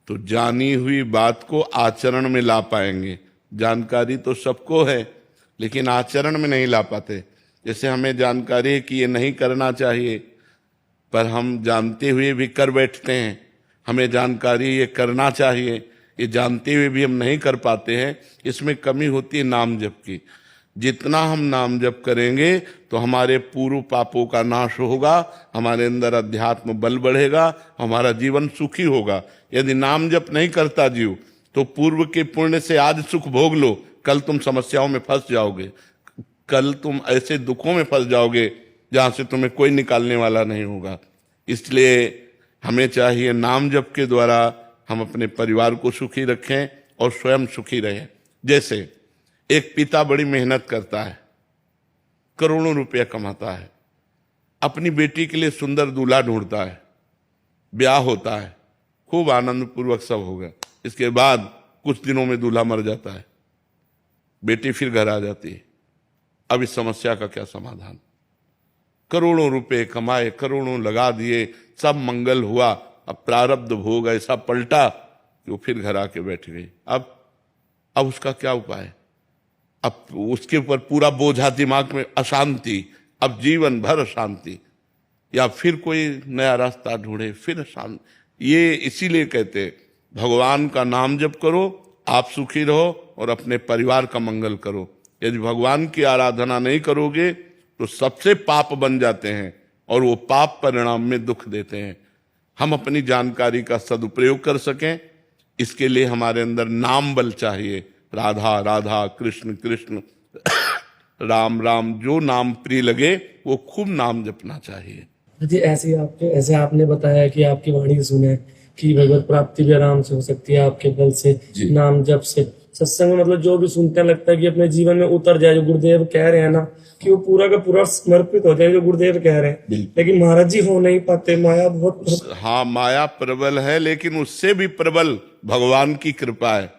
Speaker 2: तो जानी हुई बात को आचरण में ला पाएंगे। जानकारी तो सबको है लेकिन आचरण में नहीं ला पाते। जैसे हमें जानकारी है कि ये नहीं करना चाहिए, पर हम जानते हुए भी कर बैठते हैं। हमें जानकारी ये करना चाहिए, ये जानते हुए भी हम नहीं कर पाते हैं। इसमें कमी होती है नाम जप की। जितना हम नाम जप करेंगे तो हमारे पूर्व पापों का नाश होगा, हमारे अंदर अध्यात्म बल बढ़ेगा, हमारा जीवन सुखी होगा। यदि नाम जप नहीं करता जीव तो पूर्व के पुण्य से आज सुख भोग लो, कल तुम समस्याओं में फंस जाओगे, कल तुम ऐसे दुखों में फंस जाओगे जहां से तुम्हें कोई निकालने वाला नहीं होगा। इसलिए हमें चाहिए नाम जप के द्वारा हम अपने परिवार को सुखी रखें और स्वयं सुखी रहें। जैसे एक पिता बड़ी मेहनत करता है, करोड़ों रुपया कमाता है, अपनी बेटी के लिए सुंदर दूल्हा ढूंढता है, ब्याह होता है, खूब आनंद पूर्वक सब हो गया। इसके बाद कुछ दिनों में दूल्हा मर जाता है, बेटी फिर घर आ जाती है। अब इस समस्या का क्या समाधान? करोड़ों रुपए कमाए, करोड़ों लगा दिए, सब मंगल हुआ। अब प्रारब्ध भोग ऐसा पलटा कि वो फिर घर आके बैठ गई। अब उसका क्या उपाय? अब उसके ऊपर पूरा बोझा दिमाग में, अशांति, अब जीवन भर अशांति, या फिर कोई नया रास्ता ढूंढे, फिर शांति। ये इसीलिए कहते हैं भगवान का नाम जप करो, आप सुखी रहो और अपने परिवार का मंगल करो। यदि भगवान की आराधना नहीं करोगे तो सबसे पाप बन जाते हैं और वो पाप परिणाम में दुख देते हैं। हम अपनी जानकारी का सदुपयोग कर सकें, इसके लिए हमारे अंदर नाम बल चाहिए। राधा राधा, कृष्ण कृष्ण, राम राम, जो नाम प्रिय लगे वो खूब नाम जपना चाहिए।
Speaker 9: जी ऐसे आपने बताया कि आपकी वाणी सुने कि भगवत प्राप्ति भी आराम से हो सकती है आपके बल से, नाम जप से। सत्संग में मतलब जो भी सुनते हैं लगता है कि अपने जीवन में उतर जाए, जो गुरुदेव कह रहे हैं ना, कि वो पूरा का पूरा समर्पित हो जाए जो गुरुदेव कह रहे हैं। लेकिन महाराज जी हो नहीं पाते, माया बहुत।
Speaker 2: हाँ, माया प्रबल है, लेकिन उससे भी प्रबल भगवान की कृपा है।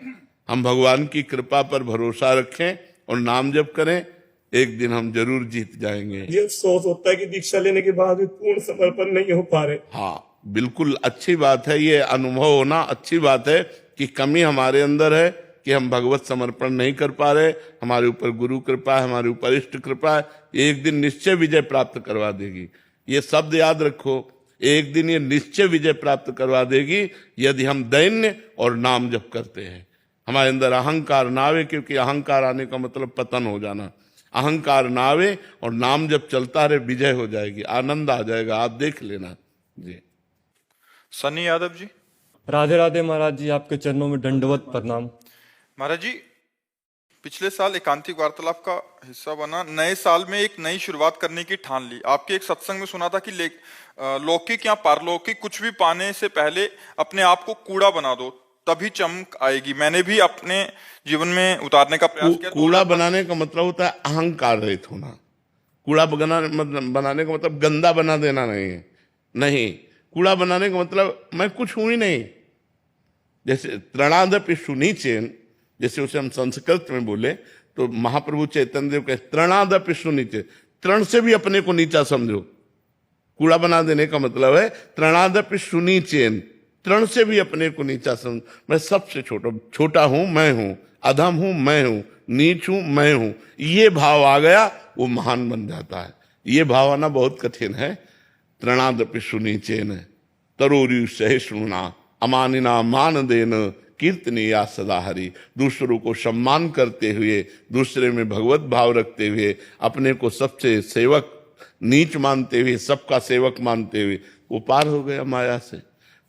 Speaker 2: हम भगवान की कृपा पर भरोसा रखें और नाम जप करें, एक दिन हम जरूर जीत जाएंगे।
Speaker 9: ये अफसोस होता है कि दीक्षा लेने के बाद भी पूर्ण समर्पण नहीं हो पा रहे।
Speaker 2: हाँ, बिल्कुल अच्छी बात है, ये अनुभव होना अच्छी बात है कि कमी हमारे अंदर है कि हम भगवत समर्पण नहीं कर पा रहे। हमारे ऊपर गुरु कृपा है, हमारे ऊपर इष्ट कृपा है, एक दिन निश्चय विजय प्राप्त करवा देगी। ये शब्द याद रखो, एक दिन ये निश्चय विजय प्राप्त करवा देगी यदि हम दैन्य और नाम जप करते हैं। हमारे अंदर अहंकार ना आवे, क्योंकि अहंकार आने का मतलब पतन हो जाना। अहंकार ना आवे और नाम जब चलता रहे, विजय हो जाएगी, आनंद आ जाएगा। आप देख लेना जी।
Speaker 1: सनी यादव जी।
Speaker 8: राधे राधे महाराज जी, आपके चरणों में दंडवत प्रणाम।
Speaker 1: महाराज जी, पिछले साल एकांतिक वार्तालाप का हिस्सा बना, नए साल में एक नई शुरुआत करने की ठान ली। आपके एक सत्संग में सुना था कि लौकिक या पारलौकिक कुछ भी पाने से पहले अपने आप को कूड़ा बना दो, तभी चमक आएगी। मैंने भी अपने जीवन में उतारने का प्रयास किया।
Speaker 2: कूड़ा बनाने का मतलब होता है अहंकार रहित होना। कूड़ा बनाने का मतलब गंदा बना देना नहीं है। नहीं, कूड़ा बनाने का मतलब मैं कुछ हूं ही नहीं। जैसे त्रणादपि शुनिचेन, जैसे उसे हम संस्कृत में बोले तो महाप्रभु चैतन्य देव कहे त्रणादपि शुनिचे, तृण से भी अपने को नीचा समझो। कूड़ा बना देने का मतलब है त्रणादपि शुनिचेन, तृण से भी अपने को नीचा समझ। मैं सबसे छोटा हूं, मैं हूं, अधम हूं, मैं हूं, नीच हूं, मैं हूं। ये भाव आ गया, वो महान बन जाता है। ये भाव आना बहुत कठिन है। त्रणादपि शुनिचेन तरोरी सहिष्णुना अमानिना मान देन कीर्तनीया सदा हरि। दूसरों को सम्मान करते हुए, दूसरे में भगवत भाव रखते हुए, अपने को सबसे सेवक नीच मानते हुए, सबका सेवक मानते हुए वो पार हो गया माया से।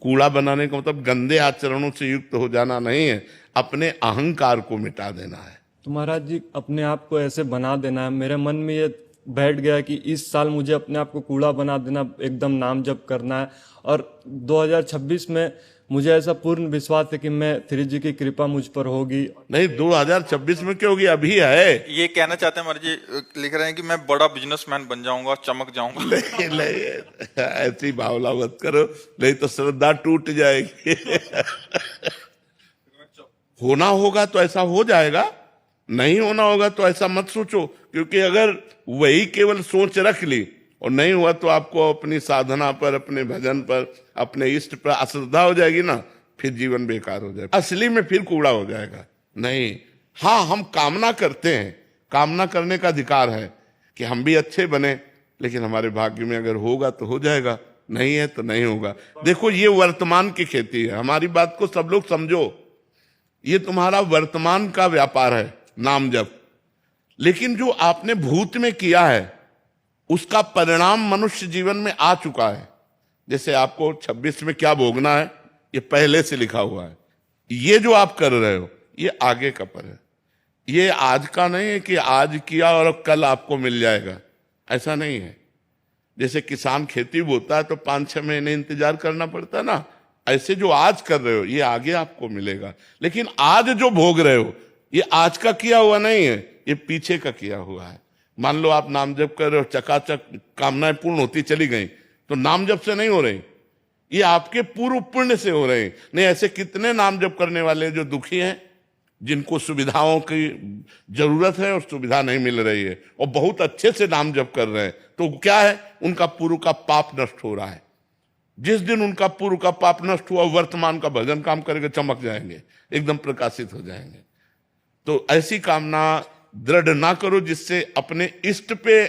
Speaker 2: कूड़ा बनाने का मतलब गंदे आचरणों से युक्त हो जाना नहीं है, अपने अहंकार को मिटा देना है।
Speaker 8: तो महाराज जी, अपने आप को ऐसे बना देना है। मेरे मन में ये बैठ गया कि इस साल मुझे अपने आप को कूड़ा बना देना, एकदम नाम जप करना है। और 2026 में मुझे ऐसा पूर्ण विश्वास है कि मैं श्री जी की कृपा मुझ पर होगी। नहीं,
Speaker 2: 2026 में क्यों होगी, अभी है।
Speaker 1: ये कहना चाहते हैं महाराज जी, लिख रहे हैं कि मैं बड़ा बिजनेसमैन बन जाऊंगा, चमक जाऊंगा।
Speaker 2: नहीं, ऐसी भावना मत करो, नहीं तो श्रद्धा टूट जाएगी। होना होगा तो ऐसा हो जाएगा, नहीं होना होगा तो ऐसा मत सोचो। क्योंकि अगर वही केवल सोच रख ली और नहीं हुआ तो आपको अपनी साधना पर, अपने भजन पर, अपने इष्ट पर अश्रद्धा हो जाएगी ना, फिर जीवन बेकार हो जाएगा, असली में फिर कूड़ा हो जाएगा। नहीं, हाँ, हम कामना करते हैं, कामना करने का अधिकार है कि हम भी अच्छे बने, लेकिन हमारे भाग्य में अगर होगा तो हो जाएगा, नहीं है तो नहीं होगा। देखो, ये वर्तमान की खेती है। हमारी बात को सब लोग समझो, ये तुम्हारा वर्तमान का व्यापार है, नाम जप। लेकिन जो आपने भूत में किया है उसका परिणाम मनुष्य जीवन में आ चुका है। जैसे आपको 26 में क्या भोगना है, ये पहले से लिखा हुआ है। ये जो आप कर रहे हो ये आगे का पर है, ये आज का नहीं है कि आज किया और कल आपको मिल जाएगा, ऐसा नहीं है। जैसे किसान खेती बोता है तो 5-6 महीने इंतजार करना पड़ता है ना, ऐसे जो आज कर रहे हो ये आगे आपको मिलेगा। लेकिन आज जो भोग रहे हो ये आज का किया हुआ नहीं है, ये पीछे का किया हुआ है। मान लो आप नाम जप कर रहे हो, चकाचक कामनाएं पूर्ण होती चली गई, तो नाम जप से नहीं हो रही, ये आपके पूर्व पुण्य से हो रहे हैं। नहीं, ऐसे कितने नाम जप करने वाले जो दुखी हैं, जिनको सुविधाओं की जरूरत है और सुविधा नहीं मिल रही है और बहुत अच्छे से नाम जप कर रहे हैं, तो क्या है, उनका पूर्व का पाप नष्ट हो रहा है। जिस दिन उनका पूर्व का पाप नष्ट हुआ, वर्तमान का भजन काम करके चमक जाएंगे, एकदम प्रकाशित हो जाएंगे। तो ऐसी कामना दृढ़ ना करो जिससे अपने इष्ट पे,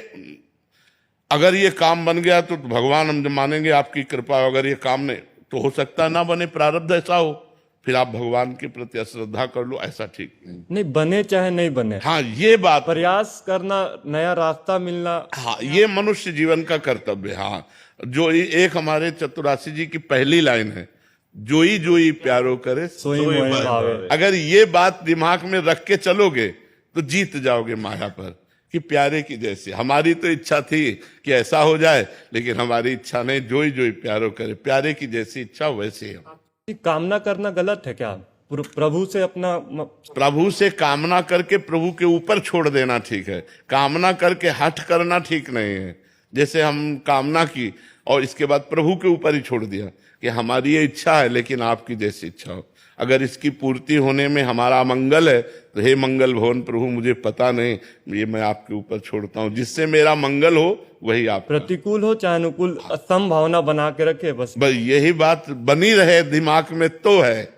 Speaker 2: अगर ये काम बन गया तो भगवान हम मानेंगे आपकी कृपा, अगर ये काम नहीं तो हो सकता है ना बने, प्रारब्ध ऐसा हो, फिर आप भगवान के प्रति अश्रद्धा कर लो, ऐसा ठीक नहीं।
Speaker 8: बने चाहे नहीं बने,
Speaker 2: हाँ ये बात,
Speaker 8: प्रयास करना, नया रास्ता मिलना,
Speaker 2: हाँ ये मनुष्य जीवन का कर्तव्य है। हाँ, जो एक हमारे चतुरासी जी की पहली लाइन है, जोई जोई प्यारो करे
Speaker 8: सोई मोहि भावे।
Speaker 2: अगर ये बात दिमाग में रख के चलोगे तो जीत जाओगे माया पर, कि प्यारे की जैसे। हमारी तो इच्छा थी कि ऐसा हो जाए, लेकिन हमारी इच्छा नहीं, जोई जोई प्यारो करे, प्यारे की जैसी इच्छा वैसे है।
Speaker 8: कामना करना गलत है क्या? प्रभु से अपना
Speaker 2: प्रभु से कामना करके प्रभु के ऊपर छोड़ देना ठीक है, कामना करके हठ करना ठीक नहीं है। जैसे हम कामना की और इसके बाद प्रभु के ऊपर ही छोड़ दिया कि हमारी ये इच्छा है लेकिन आपकी जैसी इच्छा हो, अगर इसकी पूर्ति होने में हमारा मंगल है तो हे मंगल भवन प्रभु मुझे पता नहीं, ये मैं आपके ऊपर छोड़ता हूँ, जिससे मेरा मंगल हो वही आप।
Speaker 8: प्रतिकूल हो चाहे अनुकूल, संभावना बना के रखे, बस
Speaker 2: यही बात बनी रहे दिमाग में तो है।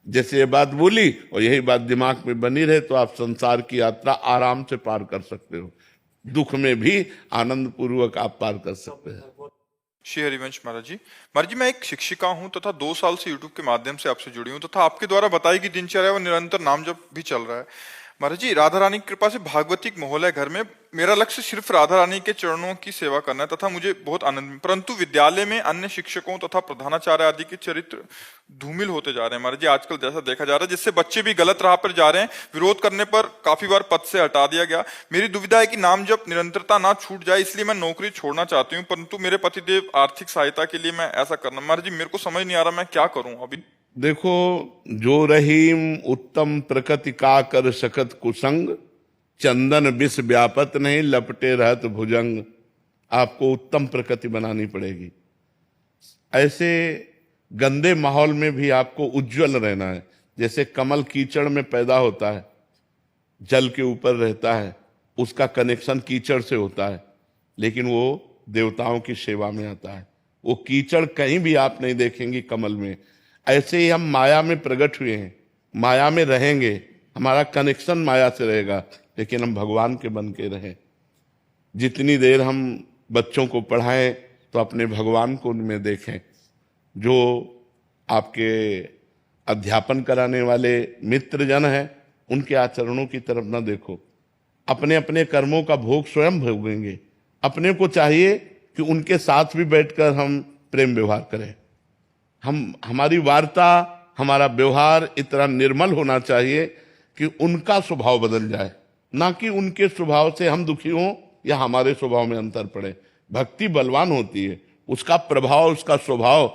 Speaker 2: जैसे ये बात बोली और यही बात दिमाग में बनी रहे तो आप संसार की यात्रा आराम से पार कर सकते हो, दुख में भी आनंद पूर्वक आप पार कर सकते हैं।
Speaker 1: श्री हरिवंश महाराज जी, मैं एक शिक्षिका हूं तथा 2 साल से यूट्यूब के माध्यम से आपसे जुड़ी हूं तथा आपके द्वारा बताई गई दिनचर्या व निरंतर नाम जप भी चल रहा है। महाराज जी, राधा रानी की कृपा से भागवतिक माहौल है घर में। मेरा लक्ष्य सिर्फ राधा रानी के चरणों की सेवा करना है तथा मुझे बहुत आनंद, परंतु विद्यालय में अन्य शिक्षकों तथा प्रधानाचार्य आदि के चरित्र धूमिल होते जा रहे हैं महाराज जी, आजकल जैसा देखा जा रहा है, जिससे बच्चे भी गलत राह पर जा रहे हैं। विरोध करने पर काफी बार पद से हटा दिया गया। मेरी दुविधा है कि नाम जप निरंतरता ना छूट जाए, इसलिए मैं नौकरी छोड़ना चाहती हूँ, परंतु मेरे पतिदेव आर्थिक सहायता के लिए मैं ऐसा करना। महाराज जी, मेरे को समझ नहीं आ रहा मैं क्या करूं अभी।
Speaker 2: देखो, जो रहीम उत्तम प्रकृति का कर सकत कुसंग, चंदन विष व्यापत नहीं लपटे रहत भुजंग। आपको उत्तम प्रकृति बनानी पड़ेगी। ऐसे गंदे माहौल में भी आपको उज्जवल रहना है। जैसे कमल कीचड़ में पैदा होता है, जल के ऊपर रहता है, उसका कनेक्शन कीचड़ से होता है, लेकिन वो देवताओं की सेवा में आता है। वो कीचड़ कहीं भी आप नहीं देखेंगे कमल में। ऐसे ही हम माया में प्रकट हुए हैं, माया में रहेंगे, हमारा कनेक्शन माया से रहेगा, लेकिन हम भगवान के बन के रहें। जितनी देर हम बच्चों को पढ़ाएं तो अपने भगवान को उनमें देखें। जो आपके अध्यापन कराने वाले मित्र जन हैं, उनके आचरणों की तरफ ना देखो। अपने अपने कर्मों का भोग स्वयं भोगेंगे। अपने को चाहिए कि उनके साथ भी बैठकर हम प्रेम व्यवहार करें। हमारी वार्ता, हमारा व्यवहार इतना निर्मल होना चाहिए कि उनका स्वभाव बदल जाए, ना कि उनके स्वभाव से हम दुखी हों या हमारे स्वभाव में अंतर पड़े। भक्ति बलवान होती है, उसका प्रभाव, उसका स्वभाव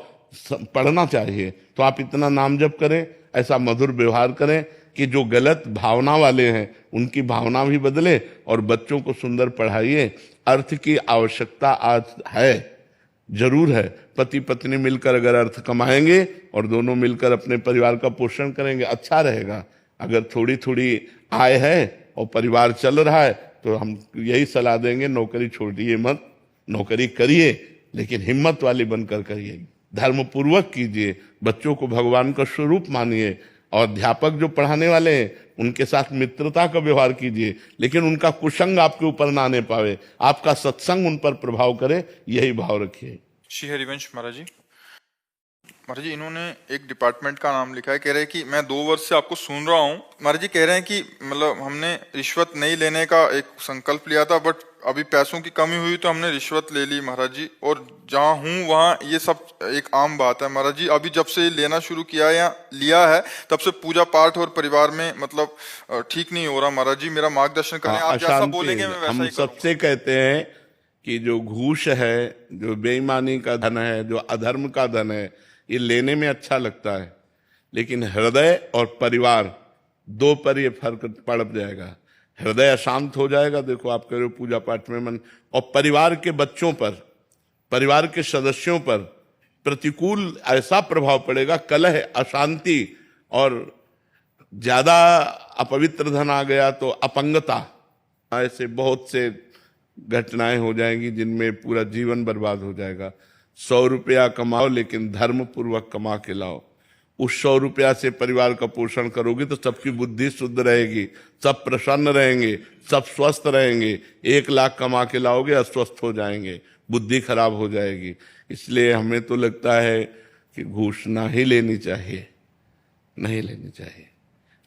Speaker 2: पढ़ना चाहिए। तो आप इतना नाम जप करें, ऐसा मधुर व्यवहार करें कि जो गलत भावना वाले हैं उनकी भावना भी बदले, और बच्चों को सुंदर पढ़ाइए। अर्थ की आवश्यकता आज है, जरूर है। पति पत्नी मिलकर अगर अर्थ कमाएंगे और दोनों मिलकर अपने परिवार का पोषण करेंगे, अच्छा रहेगा। अगर थोड़ी थोड़ी आय है और परिवार चल रहा है तो हम यही सलाह देंगे, नौकरी छोड़िए मत, नौकरी करिए, लेकिन हिम्मत वाली बनकर करिए, धर्म पूर्वक कीजिए, बच्चों को भगवान का स्वरूप मानिए, और अध्यापक जो पढ़ाने वाले हैं उनके साथ मित्रता का व्यवहार कीजिए, लेकिन उनका कुसंग आपके ऊपर ना आने पावे, आपका सत्संग उन पर प्रभाव करे, यही भाव रखिए।
Speaker 1: श्री हरिवंश महाराज जी, इन्होंने एक डिपार्टमेंट का नाम लिखा है, कह रहे हैं कि मैं 2 वर्ष से आपको सुन रहा हूँ। महाराज जी कह रहे हैं कि मतलब हमने रिश्वत नहीं लेने का एक संकल्प लिया था, बट अभी पैसों की कमी हुई तो हमने रिश्वत ले ली महाराज जी, और जहाँ हूँ वहाँ ये सब एक आम बात है महाराज जी। अभी जब से लेना शुरू किया या लिया है तब से पूजा पाठ और परिवार में मतलब ठीक नहीं हो रहा महाराज जी, मेरा मार्गदर्शन करें। आप जैसा बोलेंगे मैं वैसा ही करूंगा।
Speaker 2: हम सबसे कहते हैं कि जो घूस है, जो बेईमानी का धन है, जो अधर्म का धन है, ये लेने में अच्छा लगता है, लेकिन हृदय और परिवार 2 पर ये फर्क पड़ जाएगा। हृदय अशांत हो जाएगा, देखो आप कह रहे हो पूजा पाठ में मन, और परिवार के बच्चों पर, परिवार के सदस्यों पर प्रतिकूल ऐसा प्रभाव पड़ेगा, कलह, अशांति और ज्यादा अपवित्र धन आ गया तो अपंगता, ऐसे बहुत से घटनाएं हो जाएंगी जिनमें पूरा जीवन बर्बाद हो जाएगा। 100 रुपया कमाओ लेकिन धर्म पूर्वक कमा के लाओ। उस 100 रुपया से परिवार का पोषण करोगे तो सबकी बुद्धि शुद्ध रहेगी, सब प्रसन्न रहेंगे, सब स्वस्थ रहेंगे। 1 लाख कमा के लाओगे, अस्वस्थ हो जाएंगे, बुद्धि खराब हो जाएगी। इसलिए हमें तो लगता है कि घूस ना ही लेनी चाहिए, नहीं लेनी चाहिए।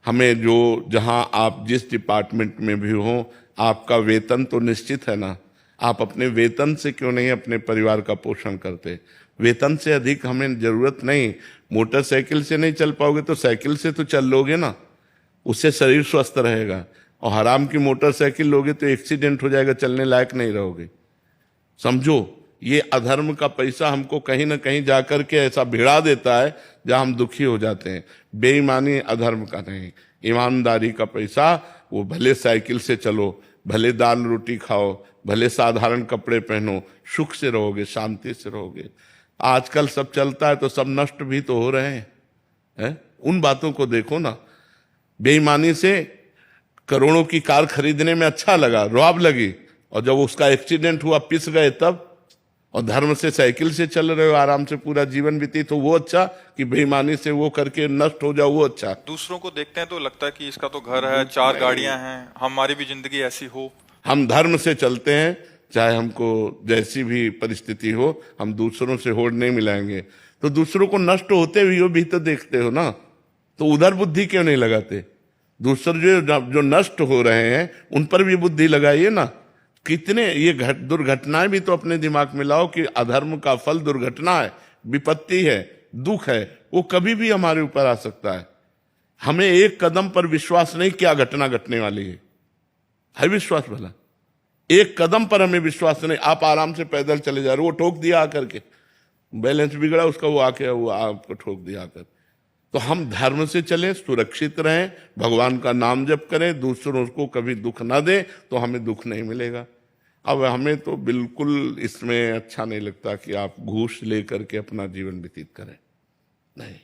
Speaker 2: हमें जो जहां आप जिस डिपार्टमेंट में भी हो, आपका वेतन तो निश्चित है ना, आप अपने वेतन से क्यों नहीं अपने परिवार का पोषण करते? वेतन से अधिक हमें जरूरत नहीं। मोटरसाइकिल से नहीं चल पाओगे तो साइकिल से तो चल लोगे ना, उससे शरीर स्वस्थ रहेगा। और हराम की मोटरसाइकिल लोगे तो एक्सीडेंट हो जाएगा, चलने लायक नहीं रहोगे। समझो, ये अधर्म का पैसा हमको कहीं ना कहीं जाकर के ऐसा भिड़ा देता है जहां हम दुखी हो जाते हैं। बेईमानी अधर्म का नहीं, ईमानदारी का पैसा, वो भले साइकिल से चलो, भले दाल रोटी खाओ, भले साधारण कपड़े पहनो, सुख से रहोगे, शांति से रहोगे। आजकल सब चलता है तो सब नष्ट भी तो हो रहे हैं। उन बातों को देखो ना। बेईमानी से करोड़ों की कार खरीदने में अच्छा लगा, रुआब लगी, और जब उसका एक्सीडेंट हुआ, पिस गए तब। और धर्म से साइकिल से चल रहे हो, आराम से पूरा जीवन व्यतीत हो, वो अच्छा कि बेईमानी से वो करके नष्ट हो जाओ, वो अच्छा?
Speaker 1: दूसरों को देखते हैं तो लगता है कि इसका तो घर है, 4 गाड़ियां हैं, हमारी भी जिंदगी ऐसी हो।
Speaker 2: हम धर्म से चलते हैं, चाहे हमको जैसी भी परिस्थिति हो, हम दूसरों से होड़ नहीं मिलाएंगे। तो दूसरों को नष्ट होते हुए भी तो देखते हो ना, तो उधर बुद्धि क्यों नहीं लगाते? दूसरे जो नष्ट हो रहे हैं उन पर भी बुद्धि लगाइए ना। कितने ये दुर्घटनाएं भी तो अपने दिमाग में लाओ कि अधर्म का फल दुर्घटना है, विपत्ति है, दुख है, वो कभी भी हमारे ऊपर आ सकता है। हमें एक कदम पर विश्वास नहीं क्या घटना घटने वाली है विश्वास भला? एक कदम पर हमें विश्वास नहीं। आप आराम से पैदल चले जा रहे हो, वो ठोक दिया आकर के, बैलेंस बिगड़ा उसका, वो आके वो आपको ठोक दिया आकर। तो हम धर्म से चलें, सुरक्षित रहें, भगवान का नाम जप करें, दूसरों को कभी दुख ना दें, तो हमें दुख नहीं मिलेगा। अब हमें तो बिल्कुल इसमें अच्छा नहीं लगता कि आप घूस लेकर के अपना जीवन व्यतीत करें। नहीं,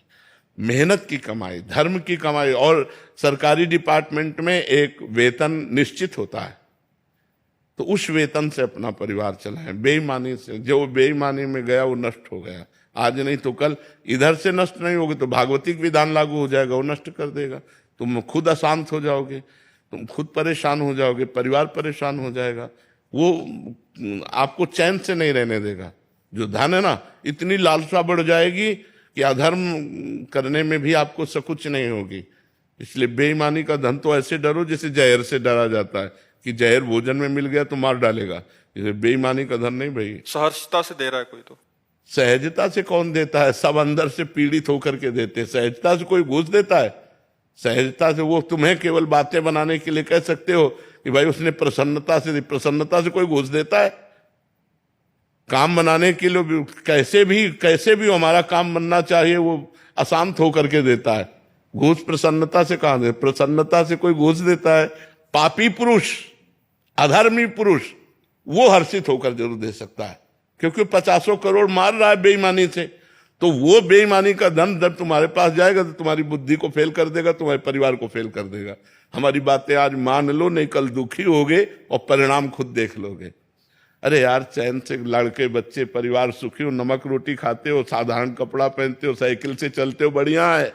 Speaker 2: मेहनत की कमाई, धर्म की कमाई। और सरकारी डिपार्टमेंट में एक वेतन निश्चित होता है, तो उस वेतन से अपना परिवार चलाएं। बेईमानी से, जो बेईमानी में गया वो नष्ट हो गया, आज नहीं तो कल। इधर से नष्ट नहीं होगे तो भागवतिक विधान लागू हो जाएगा, वो नष्ट कर देगा। तुम खुद अशांत हो जाओगे, तुम खुद परेशान हो जाओगे, परिवार परेशान हो जाएगा, वो आपको चैन से नहीं रहने देगा। जो धन है ना, इतनी लालसा बढ़ जाएगी कि अधर्म करने में भी आपको सकुच नहीं होगी। इसलिए बेईमानी का धन तो ऐसे डरो जैसे जहर से डरा जाता है कि जहर भोजन में मिल गया तो मार डालेगा। इसलिए बेईमानी का धन नहीं भाई।
Speaker 1: सहजता से दे रहा है कोई तो?
Speaker 2: सहजता से कौन देता है? सब अंदर से पीड़ित होकर के देते हैं। सहजता से कोई घूस देता है? सहजता से वो तुम्हें केवल बातें बनाने के लिए कह सकते हो कि भाई उसने प्रसन्नता से दी। प्रसन्नता से कोई घूस देता है? काम बनाने के लिए कैसे भी हमारा काम बनना चाहिए, वो अशांत होकर के देता है। घूस प्रसन्नता से कहां दे? प्रसन्नता से कोई घूस देता है? पापी पुरुष, अधर्मी पुरुष, वो हर्षित होकर जरूर दे सकता है, क्योंकि 50 करोड़ मार रहा है बेईमानी से। तो वो बेईमानी का धन जब तुम्हारे पास जाएगा तो तुम्हारी बुद्धि को फेल कर देगा, तुम्हारे परिवार को फेल कर देगा। हमारी बातें आज मान लो, नहीं कल दुखी होगे और परिणाम खुद देख लोगे। अरे यार, चैन से लड़के बच्चे परिवार सुखी हो, नमक रोटी खाते हो, साधारण कपड़ा पहनते हो, साइकिल से चलते हो, बढ़िया है,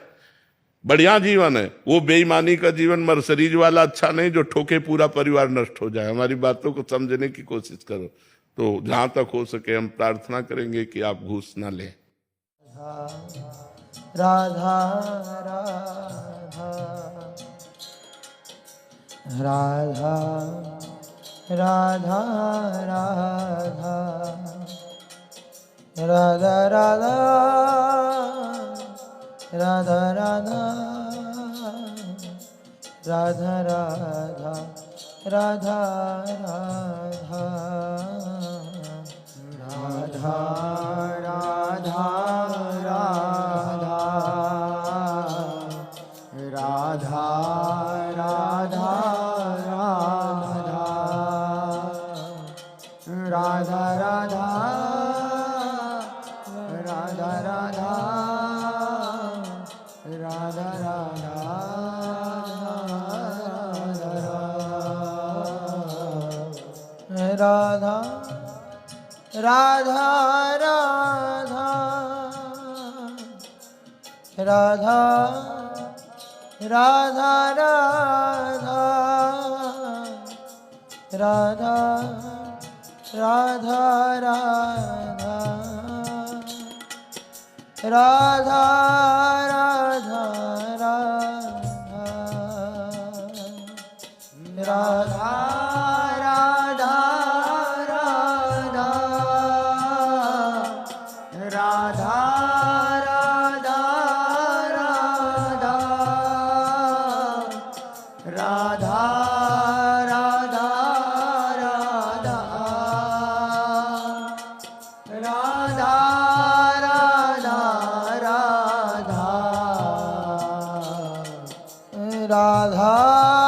Speaker 2: बढ़िया जीवन है। वो बेईमानी का जीवन मर्सरीज वाला अच्छा नहीं, जो ठोके पूरा परिवार नष्ट हो जाए। हमारी बातों को समझने की कोशिश करो। तो जहां तक हो सके हम प्रार्थना करेंगे कि आप घूस ना लें।
Speaker 10: राधा राधा राधा राधा राधा राधा राधा राधा राधा राधा राधा राधा राधा राधा राधा राधा राधा राधा राधा राधा राधा राधा राधा राधा राधा राधा राधा राधा राधा राधा राधा राधा राधा राधा राधा